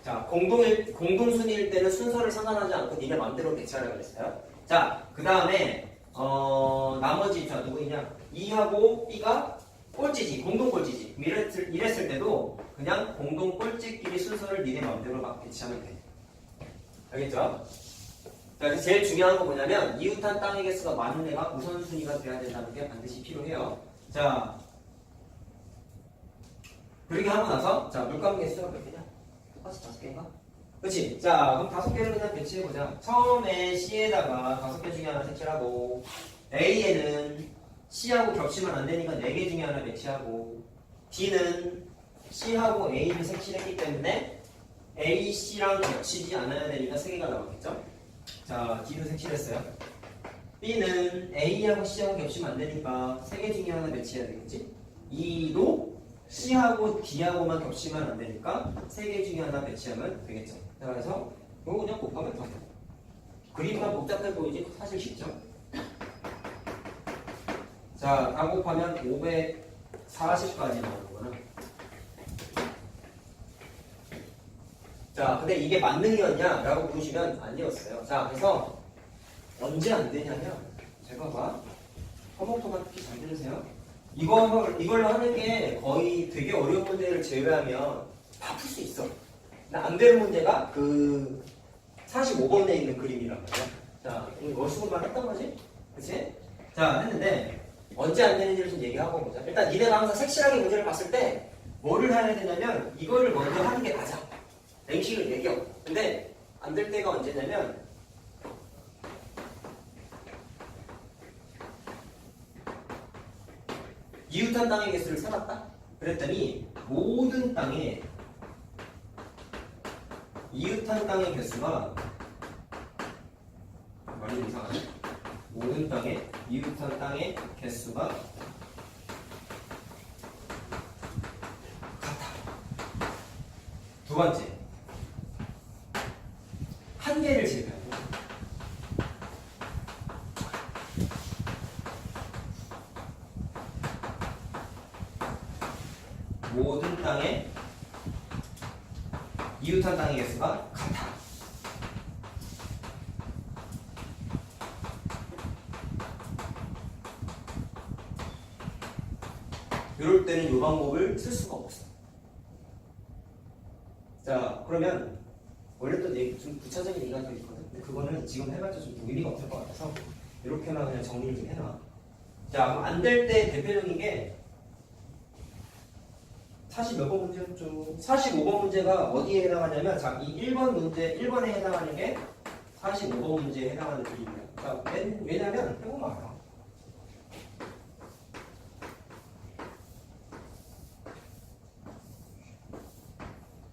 A: 자, 공동순위일 때는 순서를 상관하지 않고 니네 마음대로 배치하라고 그랬어요. 자, 그 다음에 나머지 자 누구이냐? E하고 B가 꼴찌지, 공동 꼴찌지. 이랬을 때도 그냥 공동 꼴찌끼리 순서를 니네 마음대로 막 배치하면 돼. 알겠죠? 자, 그래서 제일 중요한 건 뭐냐면 이웃한 땅의 개수가 많은 애가 우선순위가 돼야 된다는 게 반드시 필요해요. 자, 그렇게 하고 나서 자, 물감 개수가 몇 개냐? 똑같이 5개인가? 그렇지? 자, 그럼 5개를 그냥 배치해보자. 처음에 C에다가 5개 중에 하나 색칠하고 A에는 C하고 겹치면 안 되니까 4개 중에 하나 배치하고 D는 C하고 A를 색칠했기 때문에 A, C랑 겹치지 않아야 되니까 3개가 나오겠죠? 자, D도 색칠했어요. B는 A하고 C하고 겹치면 안 되니까 3개 중에 하나 배치해야 되겠지? E도 C하고 D하고만 겹치면 안 되니까 3개 중에 하나 배치하면 되겠죠. 자, 그래서 이거 그냥 곱하면 돼. 그림만 복잡해 보이지 사실 쉽죠? 자, 다 곱하면 540까지 나오는 거는. 자, 근데 이게 만능이었냐? 라고 물으시면 아니었어요. 자, 그래서 언제 안 되냐면, 제가 봐. 토목토마토 잘 들으세요? 이걸로 하는 게 거의 되게 어려운 문제를 제외하면 다 풀 수 있어. 근데 안 되는 문제가 그 45번에 있는 그림이란 말이야. 자, 월수금만 했던 거지? 그치? 자, 했는데, 언제 안 되는지를 좀 얘기하고 보자. 일단 니네가 항상 색칠하게 문제를 봤을 때, 뭐를 해야 되냐면, 이거를 먼저 하는 게 맞아. 랭킹을 매겨. 근데 안 될 때가 언제냐면 이웃한 땅의 개수를 세봤다? 그랬더니 모든 땅에 이웃한 땅의 개수가 말이 이상하네. 모든 땅에 이웃한 땅의 개수가 같아. 두 번째, 한 개를 제외하고 모든 땅에 이웃한 땅의 개수가 같아. 이럴 때는 이 방법을 쓸 수가 없어. 그러면 원래 또 좀 부차적인 얘기가 또 있거든. 근데 그거는 지금 해봤자 좀 의미가 없을 것 같아서 이렇게만 그냥 정리를 좀 해놔. 자, 안 될 때 대표적인 게 40몇 번 문제였죠? 45번 문제가 어디에 해당하냐면 자, 이 1번 문제, 1번에 해당하는 게 45번 문제에 해당하는 문제입니다. 자, 왜냐면 해보면 알아.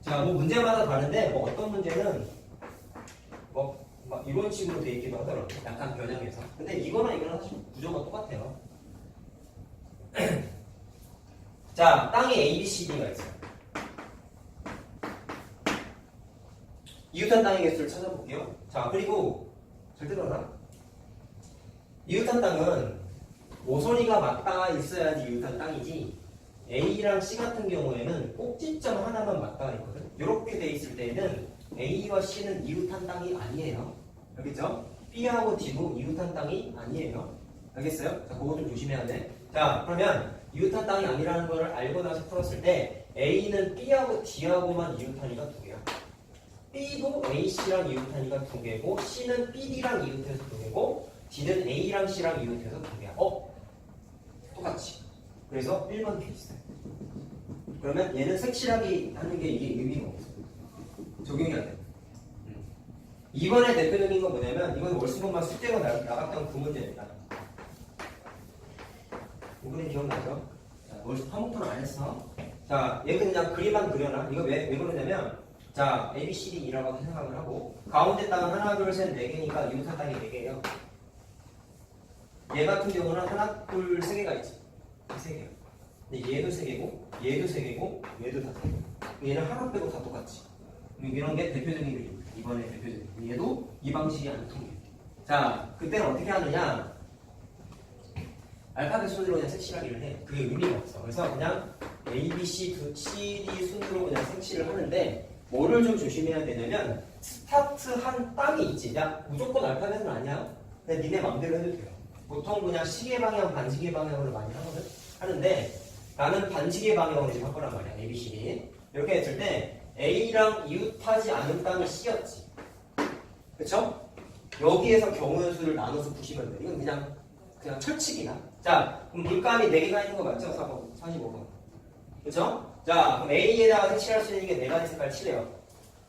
A: 자, 뭐 문제마다 다른데 뭐 어떤 문제는 막 이런 식으로 돼 있기도 하더라고. 약간 변형해서. 근데 이거나 이거랑 사실 구조가 똑같아요. 자, 땅에 A, B, C, D가 있어요. 이웃한 땅의 개수를 찾아볼게요. 자, 그리고 잘 들어라. 이웃한 땅은 모서리가 맞닿아 있어야지 이웃한 땅이지. A랑 C 같은 경우에는 꼭지점 하나만 맞닿아 있거든. 이렇게 돼 있을 때는 A와 C는 이웃한 땅이 아니에요. 알겠죠? B하고 D도 이웃한 땅이 아니에요. 알겠어요? 자, 그거 좀 조심해야 돼. 자, 그러면 이웃한 땅이 아니라는 걸 알고 나서 풀었을 때 A는 B하고 D하고만 이웃한이가 두 개야. B도 AC랑 이웃한이가 두 개고 C는 BD랑 이웃해서 두 개고 D는 A랑 C랑 이웃해서 두 개야. 똑같이. 그래서 1번 케이스. 그러면 얘는 색칠하기 하는 게 이게 의미가 없어. 적용이 안 돼. 2번의 대표적인 건 뭐냐면 이건 월수분만 숙제가 나갔던 그 문제입니다. 이번에 기억나죠? 월수 파문토는 안 했어. 자, 얘 그냥 그림만 그려놔. 이거 왜 그러냐면 자, A, B, C, D 이라고 생각을 하고 가운데 땅은 하나, 둘, 셋, 네 개니까 이웃한 땅이 네 개예요. 얘 같은 경우는 하나, 둘, 세 개가 있지. 세 개야. 근데 얘도 세 개고, 얘도 세 개고, 얘도 다 세 개. 얘는 하나 빼고 다 똑같지. 이런 게 대표적인 그림입니다. 이번에 대표적인. 얘도 이 방식이 안 통해. 자, 그때는 어떻게 하느냐? 알파벳 순으로 그냥 색칠하기를 해. 그게 의미가 없어. 그래서 그냥 A, B, C, D 순으로 그냥 색칠을 하는데 뭐를 좀 조심해야 되냐면 스타트한 땅이 있지. 야, 무조건 알파벳은 아니야. 그냥 니네 맘대로 해도 돼요. 보통 그냥 시계 방향, 반시계 방향으로 많이 하는데 나는 반시계 방향으로 지금 할 거란 말이야. A, B, C, D. 이렇게 했을 때 A랑 이웃하지 않은 땅이 C였지. 그쵸? 여기에서 경우의 수를 나눠서 푸시면 돼. 이건 그냥 철칙이야. 자, 그럼 물감이 4개가 있는 거 맞죠? 45번. 그쵸? 자, 그럼 A에다가 색칠할 수 있는 게 4가지 색깔 칠해요.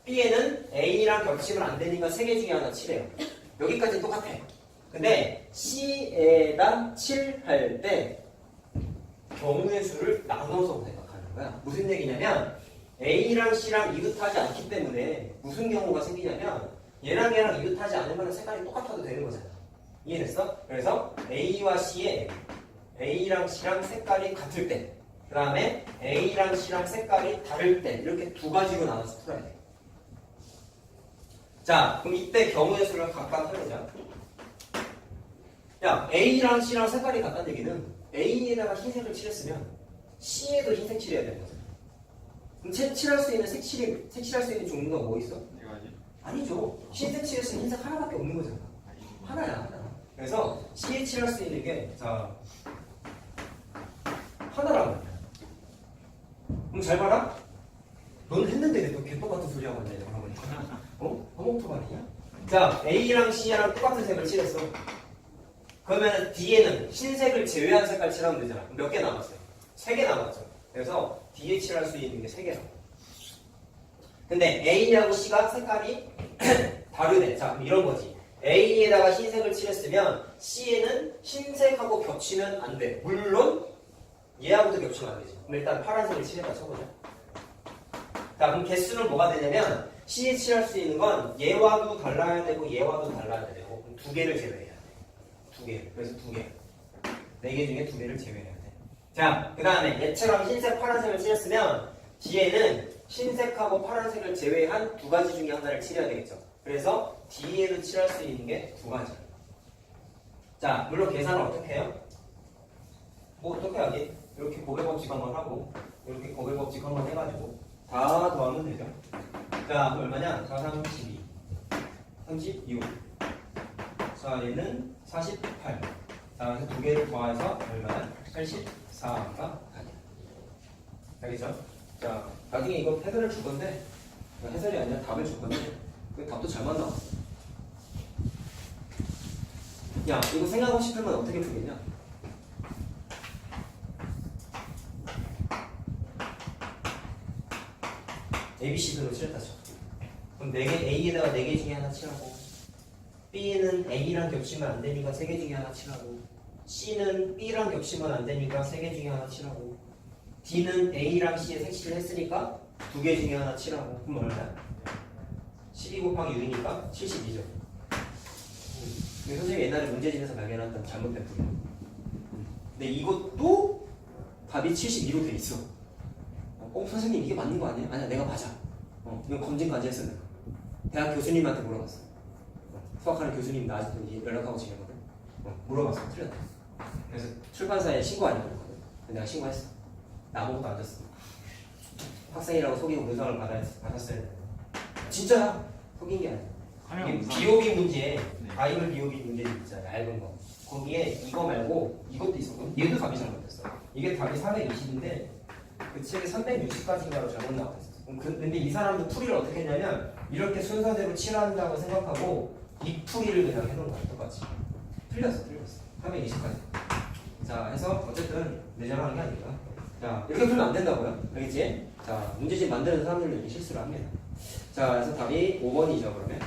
A: B에는 A랑 겹치면 안 되니까 3개 중에 하나 칠해요. 여기까지는 똑같아. 근데 C에다 칠할 때 경우의 수를 나눠서 생각하는 거야. 무슨 얘기냐면 A랑 C랑 이웃하지 않기 때문에 무슨 경우가 생기냐면 얘랑 얘랑 이웃하지 않으면 색깔이 똑같아도 되는 거잖아. 이해됐어? 그래서 A와 C에 A랑 C랑 색깔이 같을 때, 그 다음에 A랑 C랑 색깔이 다를 때 이렇게 두 가지로 나눠서 풀어야 돼. 자, 그럼 이때 경우의 수를 각각 해보자. 야, A랑 C랑 색깔이 같다는 얘기는 A에다가 흰색을 칠했으면 C에도 흰색 칠해야 되는 거잖아. 그럼 칠할 수 있는 색칠할 수 있는 종류가 뭐 있어? 아니죠. 흰색 칠했으면 흰색 하나밖에 없는 거잖아. 하나야, 하나. 그래서 C에 칠할 수 있는 게, 자, 하나라고 말이야. 그럼 잘 봐라. 넌 했는데 왜 또 개똑같은 소리 하고 있냐, 그러면. 허몽투 말이냐? 자, A랑 C랑 똑같은 색을 칠했어. 그러면 D에는 흰색을 제외한 색깔 칠하면 되잖아. 몇 개 남았어요? 3개 남았죠. 그래서 D에 칠할 수 있는 게 3개라고. 근데 A하고 C가 색깔이 다르네. 자, 그럼 이런 거지. A에다가 흰색을 칠했으면 C에는 흰색하고 겹치면 안 돼. 물론 얘하고도 겹치면 안 되지. 그럼 일단 파란색을 칠해봐 쳐보자. 자, 그럼 개수는 뭐가 되냐면 C에 칠할 수 있는 건 얘와도 달라야 되고 얘와도 달라야 되고 그럼 2개를 제외해야 돼. 2개. 그래서 2개. 4개 중에 2개를 제외해야 돼. 자, 그 다음에 얘처럼 흰색, 파란색을 칠했으면 D에는 흰색하고 파란색을 제외한 2가지 중에 하나를 칠해야 되겠죠. 그래서 D에도 칠할 수 있는 게 2가지. 자, 물론 계산을 어떻게 해요? 뭐 어떻게 하지? 이렇게 고백법칙 한번 하고 이렇게 고백법칙 한번 해가지고 다 더하면 되죠. 자, 얼마냐? 4, 3, 12 36 자, 얘는 48 자, 그래서 2개를 더해서 얼마냐? 84가 아니야. 알겠죠? 자, 나중에 이거 패드를 줄 건데 해설이 아니라 답을 줬거든. 그 답도 잘못 나왔어. 야, 이거 생각하고 싶으면 어떻게 풀겠냐? ABC대로 칠했다 쳐. 그럼 4개, A에다가 4개 중에 하나 칠하고, B는 A랑 겹치면 안 되니까 3개 중에 하나 칠하고, C는 B랑 겹치면 안 되니까 3개 중에 하나 칠하고, D는 A랑 C에 색칠을 했으니까 2개 중에 하나 칠하고. 그럼 얼마야? 12 곱하기 6이니까 72죠. 선생님이 옛날에 문제집에서 발견했던 잘못된 풀이. 근데 이것도 답이 72로 돼 있어. 선생님 이게 맞는 거 아니에요? 아니야, 내가 맞아. 이건 검증까지 했어. 내가. 대학 교수님한테 물어봤어. 수학하는 교수님 나한테 이제 연락하고 지내거든. 물어봤어. 틀렸다. 그래서 출판사에 신고하려고 했거든. 근데 내가 신고했어. 나 아무것도 안 줬어. 학생이라고 속이고 문상을 받았어야 돼. 진짜야. 속인 게 아니야. 이게 비오비 문제, 바이블 비오비 문제 있잖아. 얇은 거. 거기에 이거 말고 이것도 있었거든. 얘도 답이 잘못됐어. 이게 답이 420인데 그 책에 360까지인가로 잘못 나왔었어. 근데 이 사람도 풀이를 어떻게 했냐면 이렇게 순서대로 칠한다고 생각하고 이 풀이를 그냥 해놓은 거야. 똑같이. 틀렸어. 320까지. 자, 해서 어쨌든 내장하는 게 아니구나. 자, 이렇게 풀면 안 된다고요. 알겠지? 자, 문제집 만드는 사람들은 이렇게 실수를 합니다. 자, 그래서 답이 5번이죠, 그러면.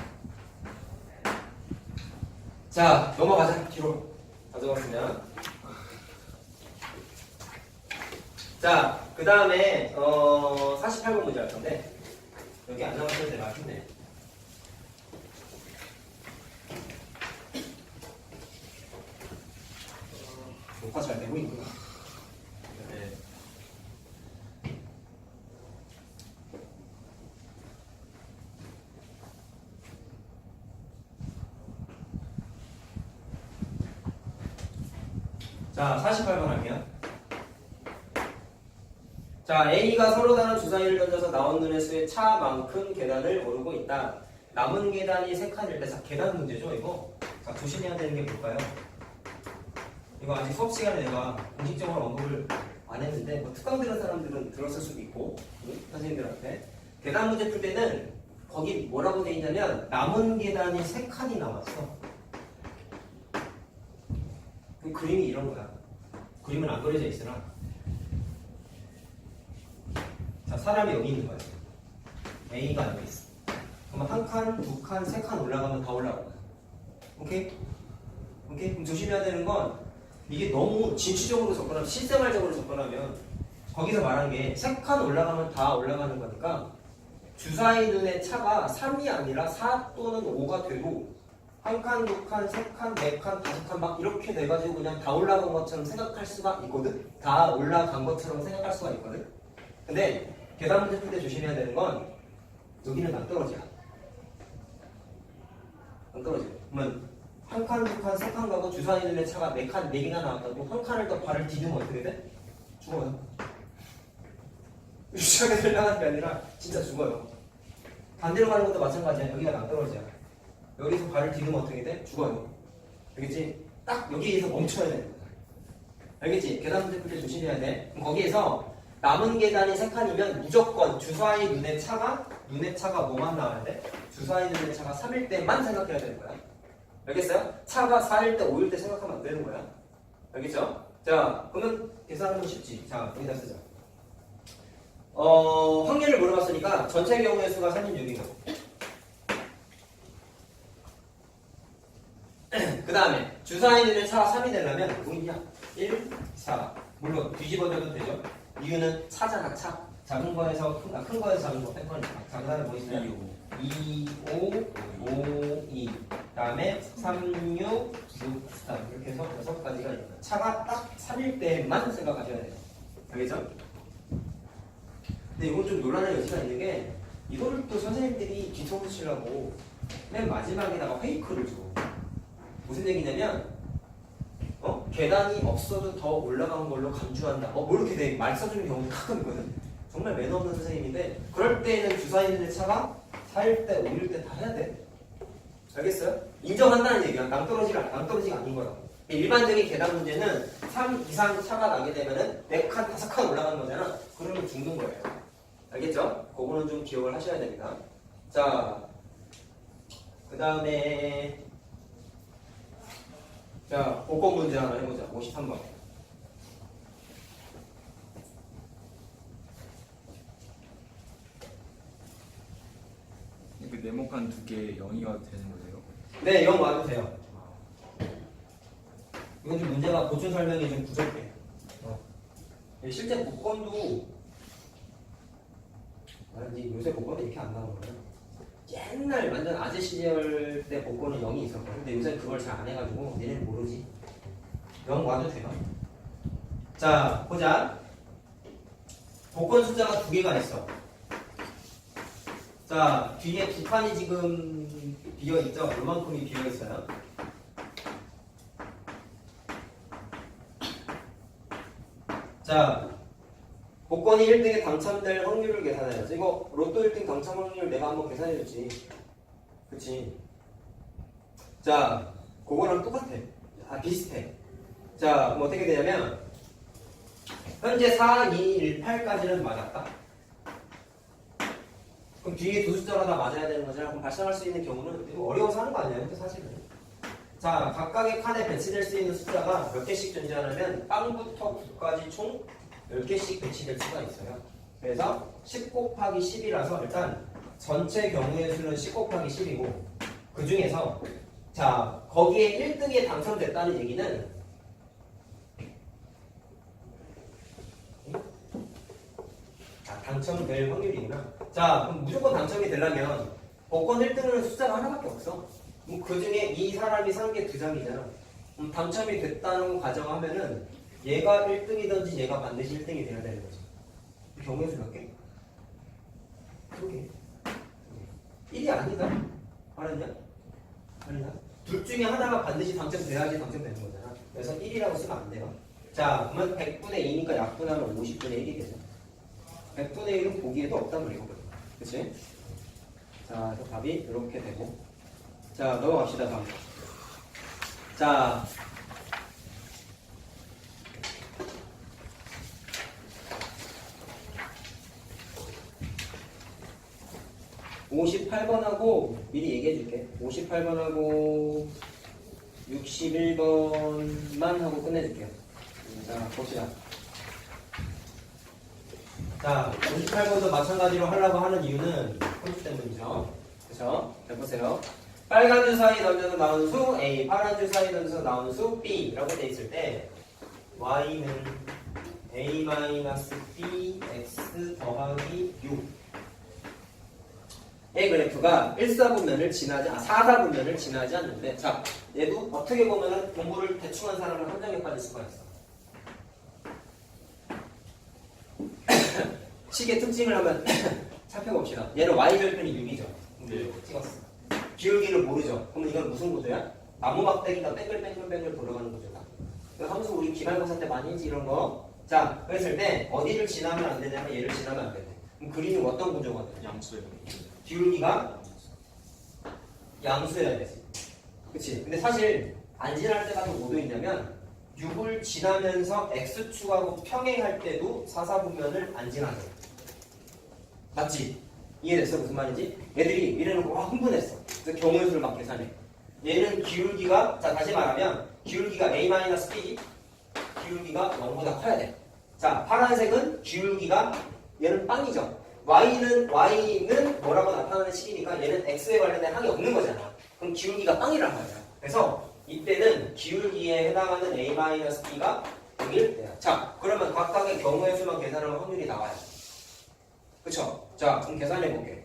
A: 자, 넘어가자. 뒤로. 가져갔으면. 자, 그 다음에 48번 문제 할 건데 여기 안 나왔을 때 맞는데. 녹화 잘 되고 있구나. 네. 자, 48번 할게요. 자, A가 서로 다른 주사위를 던져서 나온 눈의 수의 차만큼 계단을 오르고 있다. 남은 계단이 3칸일 때, 자, 계단 문제죠, 이거? 자, 조심해야 되는 게 뭘까요? 이거 아직 수업 시간에 내가 공식적으로 언급을 안 했는데, 뭐 특강 들은 사람들은 들었을 수도 있고, 선생님들한테. 계단 문제 풀 때는 거기 뭐라고 돼 있냐면, 남은 계단이 3칸이 나왔어. 그 그림이 이런 거야. 그림은 안 그려져 있으나. 자, 사람이 여기 있는 거야. A가 여기 있어. 그러면 1칸, 2칸, 3칸 올라가면 다 올라가는 거야. 오케이? 그럼 조심해야 되는 건 이게 너무 진취적으로 접근하면, 실생활적으로 접근하면 거기서 말한 게 3칸 올라가면 다 올라가는 거니까 주사위 눈의 차가 3이 아니라 4 또는 5가 돼도 1칸, 2칸, 3칸, 4칸, 5칸 막 이렇게 돼가지고 그냥 다 올라간 것처럼 생각할 수가 있거든? 다 올라간 것처럼 생각할 수가 있거든? 근데 계단 문제 풀 때 조심해야 되는 건 여기는 낭떠러지야. 낭떠러지. 그러면 1칸, 2칸, 3칸 가고 주사위 눈의 차가 4개가 나왔다고 한 칸을 더 발을 디디면 어떻게 돼? 죽어요. 유치하게 들려가는 게 아니라 진짜 죽어요. 반대로 가는 것도 마찬가지야. 여기가 낭떠러지야. 여기서 발을 디디면 어떻게 돼? 죽어요. 알겠지? 딱 여기에서 멈춰야 되는 거야. 알겠지? 계단 문제 풀 때 조심해야 돼. 그럼 거기에서 남은 계단이 3칸이면 무조건 주사위 눈의 차가 뭐만 나와야 돼? 주사위 눈의 차가 3일 때만 생각해야 되는 거야. 알겠어요? 차가 4일 때, 5일 때 생각하면 안 되는 거야. 알겠죠? 자, 그러면 계산하면 쉽지. 자, 여기다 쓰자. 확률을 물어봤으니까 전체 경우의 수가 36이고 그 다음에 주사위 눈의 차가 3이 되려면 뭐냐? 1, 4 물론 뒤집어져도 되죠? 이유는 차잖아, 차. 작은 거에서 큰 거에서 작은 거 뺀 거니까. 작은 거는 뭐 있어요? 2, 5, 5, 2. 그 다음에 3, 6, 6, 3. 이렇게 해서 6가지가 있는 거예요. 차가 딱 3일 때만 생각하셔야 돼요. 알겠죠? 근데 이건 좀 논란의 여지가 있는 게 이거를 또 선생님들이 뒤통수 치려고 맨 마지막에다가 페이크를 줘. 무슨 얘기냐면 계단이 없어도 더 올라간 걸로 간주한다. 뭐 이렇게 돼. 말 써주는 경우가 가끔 있거든. 정말 매너 없는 선생님인데 그럴 때에는 주사위 눈의 차가 4일 때, 5일 때 다 해야 돼. 알겠어요? 인정한다는 얘기야. 낭떠러지가 아닌 거야. 일반적인 계단 문제는 3 이상 차가 나게 되면은 4칸, 5칸 올라가는 거잖아. 그러면 죽는 거예요. 알겠죠? 그거는 좀 기억을 하셔야 됩니다. 자, 그 다음에 자, 복권 문제 하나 해보자. 53번.
B: 그 네모칸 두 개 0이 와도 되는 거예요?
A: 네, 0 와도 돼요. 이건 좀 문제가 보충 설명이 좀 부족해. 실제 복권도 이제 요새 복권은 이렇게 안 나오는 거예요. 옛날 완전 아재 시절 때 복권은 0이 있었거든. 근데 요새 그걸 잘 안 해가지고 얘네는 모르지. 0 와도 돼요. 자, 보자. 복권 숫자가 두 개가 있어. 자, 뒤에 두 칸이 지금 비어 있죠? 얼만큼이 비어 있어요? 자, 복권이 1등에 당첨될 확률을 계산해야지. 이거 로또 1등 당첨 확률 내가 한번 계산해줬지. 그치? 자, 그거랑 똑같아. 비슷해. 자, 그럼 어떻게 되냐면 현재 4, 2, 1, 8까지는 맞았다. 그럼 뒤에 두 숫자가 다 맞아야 되는 거잖아. 그럼 발생할 수 있는 경우는 이거 어려워서 하는 거 아니에요? 근데 사실은. 자, 각각의 칸에 배치될 수 있는 숫자가 몇 개씩 존재하냐면 빵부터 9까지 총 10개씩 배치될 수가 있어요. 그래서 10 곱하기 10이라서 일단 전체 경우의 수는 10 곱하기 10이고 그 중에서 자, 거기에 1등에 당첨됐다는 얘기는 당첨될 확률이구나. 자, 그럼 무조건 당첨이 되려면 복권 1등은 숫자가 하나밖에 없어. 그 중에 이 사람이 산 게 두 장이잖아. 당첨이 됐다는 거 가정하면은 얘가 1등이든지 얘가 반드시 1등이 돼야 되는 거지. 경우의 수 몇 개? 2개. 1이 아니다. 알았냐? 아니다. 둘 중에 하나가 반드시 당첨돼야지 당첨되는 거잖아. 그래서 1이라고 쓰면 안 돼요. 자, 그러면 100분의 2니까 약분하면 50분의 1이 되죠. 100분의 1은 보기에도 없단 말이거든. 그치? 자, 그래서 답이 이렇게 되고. 자, 넘어갑시다, 다음. 자, (58번하고) 미리 얘기해 줄게. 58번하고 61번만 하고 끝내줄게요. 자, 봅시다. 자, 58번도 마찬가지로 하려고 하는 이유는 콘수 때문이죠. 그쵸? 잘 보세요. 빨간 줄 사이 던져서 나오는 수 A, 파란 줄 사이 던져서 나오는 수 B 라고 돼 있을 때 Y는 A-B X 더하기 6의 그래프가 1사분면을 지나지, 4사분면을 지나지 않는데, 자, 얘도 어떻게 보면은 공부를 대충 한 사람은 함정에 빠질 수가 있어. 식의 특징을 한번 살펴봅시다. 얘는 y절편이 6이죠.
B: 네.
A: 찍었어. 기울기를 모르죠. 그럼 이건 무슨 구조야? 나무 막대기가 뺑글뺑글뺑글 돌아가는 구조다. 그 함수 우리 기말고사 때 많이 했지 이런 거. 자, 그랬을 때 어디를 지나면 안 되냐면 얘를 지나면 안 되네. 그럼 그림이 어떤 구조가 돼?
B: 양수예요.
A: 기울기가 양수여야 되지. 그치? 근데 사실 안 지날 때가 또 뭐도 있냐면 6을 지나면서 x축하고 평행할 때도 사사분면을 안 지나죠. 맞지? 이해됐어? 무슨 말인지? 얘들이 이래놓고 흥분했어. 그래서 경우의 수를 막 계산해. 얘는 기울기가, 자 다시 말하면 기울기가 A-B지? 기울기가 0보다 커야 돼. 자, 파란색은 기울기가 얘는 빵이죠. Y는 뭐라고 나타나는 식이니까 얘는 X에 관련된 항이 없는 거잖아. 그럼 기울기가 빵이란 말이야. 그래서 이때는 기울기에 해당하는 A-B가 0일 때야. 자, 그러면 각각의 경우의 수만 계산하면 확률이 나와요. 그쵸? 자, 그럼 계산해볼게.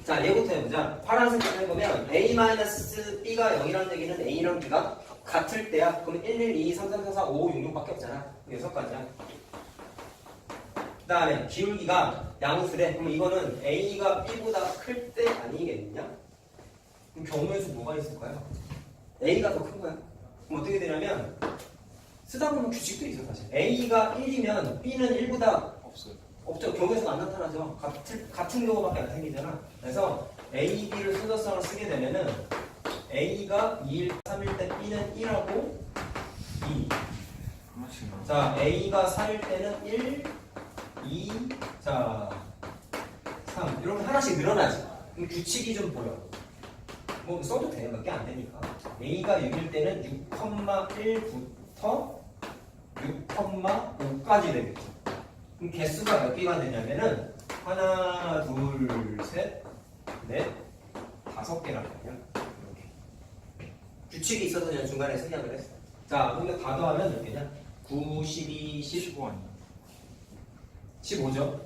A: 자, 얘부터 해보자. 파란색부터 해보면 A-B가 0이라는 얘기는 A랑 B가 같을 때야. 그럼 1, 1, 2, 3, 3, 4, 4, 5, 6, 6밖에 없잖아. 6가지야. 그 다음에 기울기가 양수래. 그럼 이거는 A가 B보다 클 때 아니겠냐? 그럼 경우의 수 뭐가 있을까요? A가 더 큰 거야. 그럼 어떻게 되냐면 쓰다 보면 규칙도 있어 사실. A가 1이면 B는 1보다
B: 없어요.
A: 없죠. 경우의 수가 안 나타나죠. 같은 경우밖에 안 생기잖아. 그래서 A, B를 순서상을 쓰게 되면은 A가 2일, 3일 때 B는 1하고 2.
B: 하나씩 나와.
A: 자, A가 4일 때는 1, 2, 자 3 이렇게 하나씩 늘어나지. 그럼 규칙이 좀 보여. 뭐 써도 돼. 몇 개 안 되니까. a가 6일 때는 6,1부터 6,5까지 되겠죠. 그럼 개수가 몇 개가 되냐면은 하나, 둘, 셋, 넷, 5개란 말이야. 이렇게. 규칙이 있어서 그냥 중간에 생략을 했어. 자, 근데 다 더하면 몇 개냐? 9, 12, 10,
B: 15 아니에요?
A: 15죠?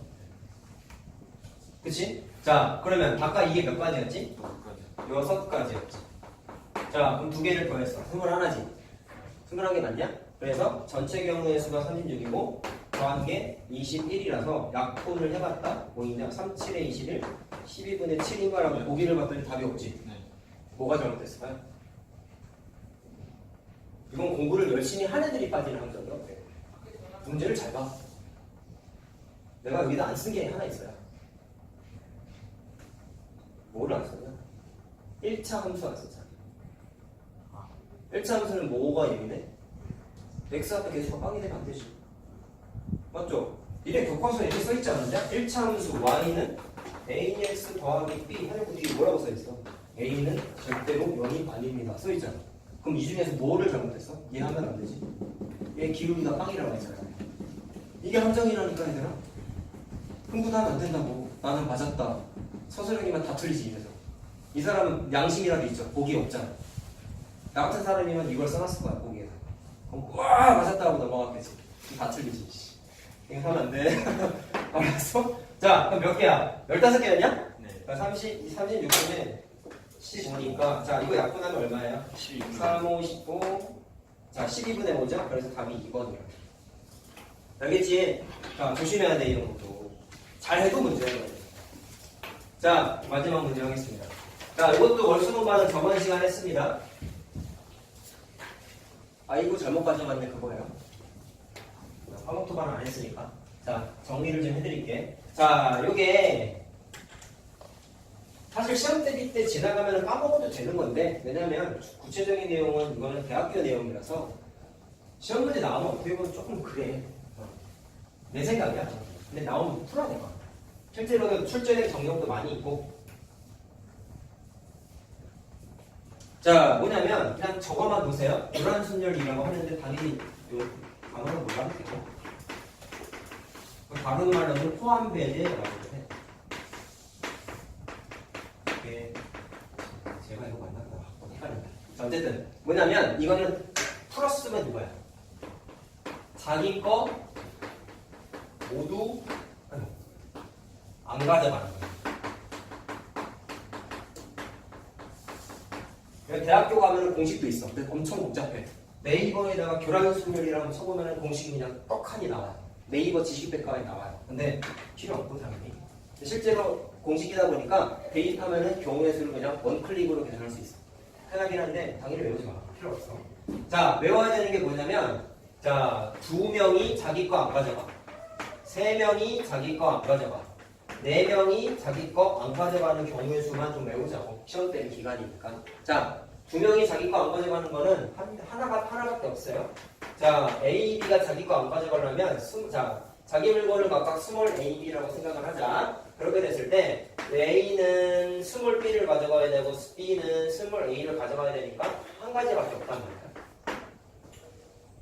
A: 그치? 자, 그러면 아까 이게 몇 가지였지? 6가지였지. 자, 그럼 2개를 더했어. 21지. 21개 맞냐? 그래서 전체 경우의 수가 36이고 더한 게 21이라서 약분을 해봤다. 뭐이냐? 3, 7에 21, 12분의 7인가라고 보기를 봤더니 답이 없지.
B: 네.
A: 뭐가 잘못됐을까요? 이건 공부를 열심히 한 애들이 빠지는 함정이야. 문제를 잘 봐. 내가 여기다 안 쓴 게 하나 있어요. 뭐를 안 썼냐? 1차 함수 안 썼잖아. 1차 함수는 뭐가 예민해? x 앞에 계수가 빵이 되면 안 되지. 맞죠? 이래 교과서에 이렇게 써있지 않느냐? 1차 함수 y는 ax 더하기 b 해놓고 뒤에 뭐라고 써있어? a는 절대로 0이 아닙니다. 써있잖아. 그럼 이 중에서 뭐를 잘못했어? 얘 하면 안 되지. 얘 기울기가 빵이라고 했잖아. 이게 함정이라니까 얘들아. 흥분하면 안 된다고. 나는 맞았다. 서술형이면 다 틀리지 이래서. 이 사람은 양심이라도 있죠. 보기 없잖아. 나 같은 사람이면 이걸 써놨을 거야 보기에다. 그럼 와 맞았다 하고 넘어갔겠지. 다 틀리지. 이거 하면 안 돼. 알았어? 자 그럼 몇 개야? 15개였냐?
B: 네.
A: 36분에 15니까 자 이거 약분하면 얼마예요?
B: 12분.
A: 3, 5, 15. 자 12분의 5죠? 그래서 답이 2번이야. 알겠지? 자 조심해야 돼 이런 것도. 잘해도 문제예요. 자 마지막 문제 하겠습니다. 자 이것도 월수분반은 저번 시간에 했습니다. 아이고 잘못 가져갔네 그거예요. 화목토반은 안 했으니까. 자 정리를 좀 해드릴게. 자 요게 사실 시험 대비 때 지나가면 까먹어도 되는 건데 왜냐면 구체적인 내용은 이거는 대학교 내용이라서 시험 문제 나오면 어떻게 보면 조금 그래. 내 생각이야. 근데 나오면 풀어내봐. 실제로는 출제된 경력도 많이 있고. 자 뭐냐면 그냥 적어만 놓으세요. 유란순열이라고 하는데 당연히 요 단어는 몰라도 다른 말로는 포함배제라고 해. 이게 제가 이거 맞나? 헷갈린다. 자 어쨌든 뭐냐면 이거는 풀었으면 누구야? 자기 거 모두 안 가져가는 거야. 대학교 가면은 공식도 있어. 근데 엄청 복잡해. 네이버에다가 교란순열이라고 쳐보면은 공식이 그냥 떡하니 나와요. 네이버 지식백과에 나와요. 근데 필요 없고 당연히. 실제로 공식이다 보니까 대입하면은 경우의 수를 그냥 원클릭으로 계산할 수 있어. 편하긴 한데 당연히 외우지 마. 필요 없어. 자 외워야 되는 게 뭐냐면 자 2명이 자기 거 안 가져가. 3명이 자기 거 안 가져가. 4명이 자기 거 안 가져가는 경우의 수만 좀 외우자고. 시험 때는 기간이니까. 자, 2명이 자기 거 안 가져가는 거는 하나밖에 없어요. 자, A, B가 자기 거 안 가져가려면 자, 자기 물건을 각각 스몰 A, B라고 생각을 하자. 그렇게 됐을 때 A는 스몰 B를 가져가야 되고 B는 스몰 A를 가져가야 되니까 한 가지밖에 없단 말이야.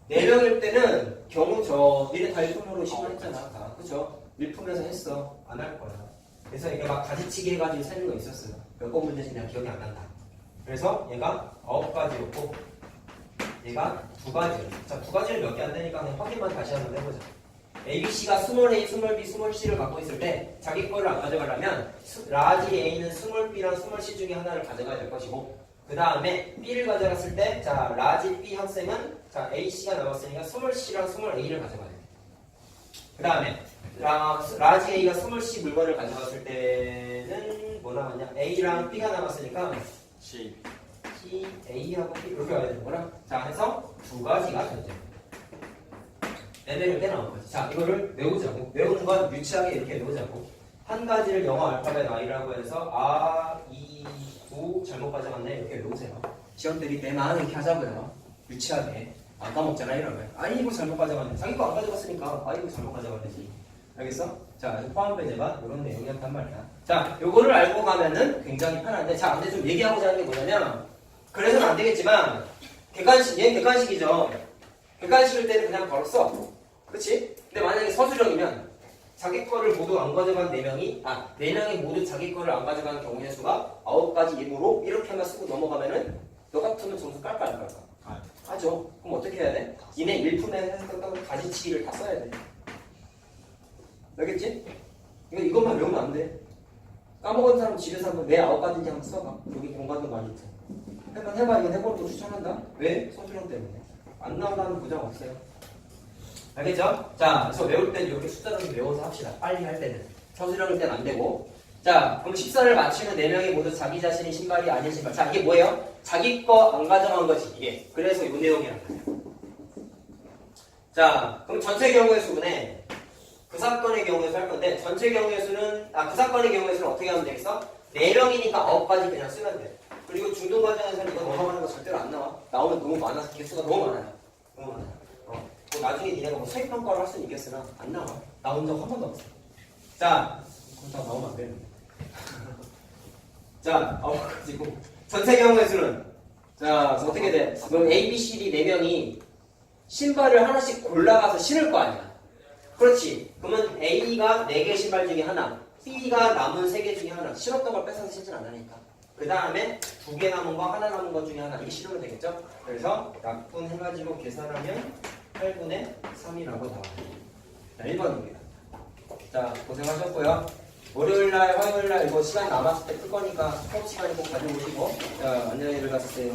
A: 4명일 때는 경우 니네 다 일품으로 시험했잖아. 다. 그죠? 밀품에서 했어. 안 할 거야. 그래서 이게 막 가지치기 해가지고 세는 거 있었어요. 몇 번 문제인지 그냥 기억이 안 난다. 그래서 얘가 9가지였고 얘가 2가지였어. 자, 2가지는 몇 개 안 되니까 그냥 확인만 다시 한번 해보자. ABC가 스몰 A, 스몰 B, 스몰 C를 갖고 있을 때 자기 거를 안 가져가려면 라지 A는 스몰 B랑 스몰 C 중에 하나를 가져가야 될 것이고 그 다음에 B를 가져갔을 때 자, 라지 B 학생은 자, AC가 나왔으니까 스몰 C랑 스몰 A를 가져가야 돼. 그 다음에 라지 A가 스몰 C 물건을 가져갔을 때는 뭐 나왔냐? A랑 B가 나왔으니까
B: C.
A: A하고 B 이렇게 와야 되는 거라. 자, 해서 2가지가 존재. 레벨을 빼나온 거지. 자, 이거를 외우자고. 외우는 건 유치하게 이렇게 외우자고. 한 가지를 영어 알파벳 I라고 해서 아, 이, 우 잘못 가져갔네 이렇게 외우세요. 시험 대비 때만 이렇게 하자고요. 유치하게. 안 까먹잖아 이러면. 아이고 잘못 가져갔네. 자기 거 안 가져갔으니까 아이고 잘못 가져갔지. 알겠어? 자, 포함 배제가 이런 내용이었단 말이야. 자, 요거를 알고 가면은 굉장히 편한데, 자, 근데 좀 얘기하고자 하는 게 뭐냐면, 그래서는 안 되겠지만, 얘는 객관식이죠. 객관식일 때는 그냥 바로 써. 그렇지? 근데 만약에 서술형이면, 자기 거를 모두 안 가져간 4명이, 4명이 모두 자기 거를 안 가져간 경우의 수가 9가지 이므로 이렇게만 쓰고 넘어가면은, 너 같으면 점수 깔까 안 깔까? 하죠. 그럼 어떻게 해야 돼? 이내 일품에 했던 가지치기를 다 써야 돼. 알겠지? 이것만 외우면 안 돼. 까먹은 사람 집에서 한번 왜 9가지인지 한번 써봐. 여기 공간도 많이 있어. 해봐. 이건 해보는 거 추천한다. 왜? 서술형 때문에. 안 나온다는 보장 없어요. 알겠죠? 자, 그래서 외울 때는 이렇게 숫자를 좀 외워서 합시다. 빨리 할 때는. 서술형일 때는 안 되고. 자, 그럼 14를 맞추는 4명이 모두 자기 자신이 신발이 아닌 신발. 자, 이게 뭐예요? 자기 거 안 가져간 거지, 이게. 그래서 이 내용이란 말이야. 자, 그럼 전체 경우의 수분에 그 사건의 경우에서 할 건데, 전체 경우의 수는, 그 사건의 경우에서는 어떻게 하면 되겠어? 4명이니까 9가지 그냥 쓰면 돼. 그리고 중등 과정에서는 이거 넘어가는 거 절대로 안 나와. 나오면 너무 많아서 개수가 너무 많아요. 너무 많아요. 뭐 나중에 니네가 뭐 수익평가를 할 수는 있겠으나, 안 나와. 나온 적 한 번도 없어. 자, 그럼 다 나오면 안 되는데. 자, 가지고. 전체 경우의 수는, 자, 어떻게 돼? 그럼 A, B, C, D 4명이 신발을 하나씩 골라가서 신을 거 아니야. 그렇지. 그러면 A가 4개 신발 중에 하나, B가 남은 3개 중에 하나, 신었던 걸 뺏어서 신진 않으니까. 그 다음에 2개 남은 거, 하나 남은 것 중에 하나, 이게 신으면 되겠죠? 그래서 약분해가지고 계산하면 8분의 3이라고 나와요. 자, 1번입니다. 자, 고생하셨고요. 월요일날, 화요일날 이거 시간 남았을 때 풀 거니까 수업 시간에 꼭 가져오시고, 자, 안녕히 들어가세요.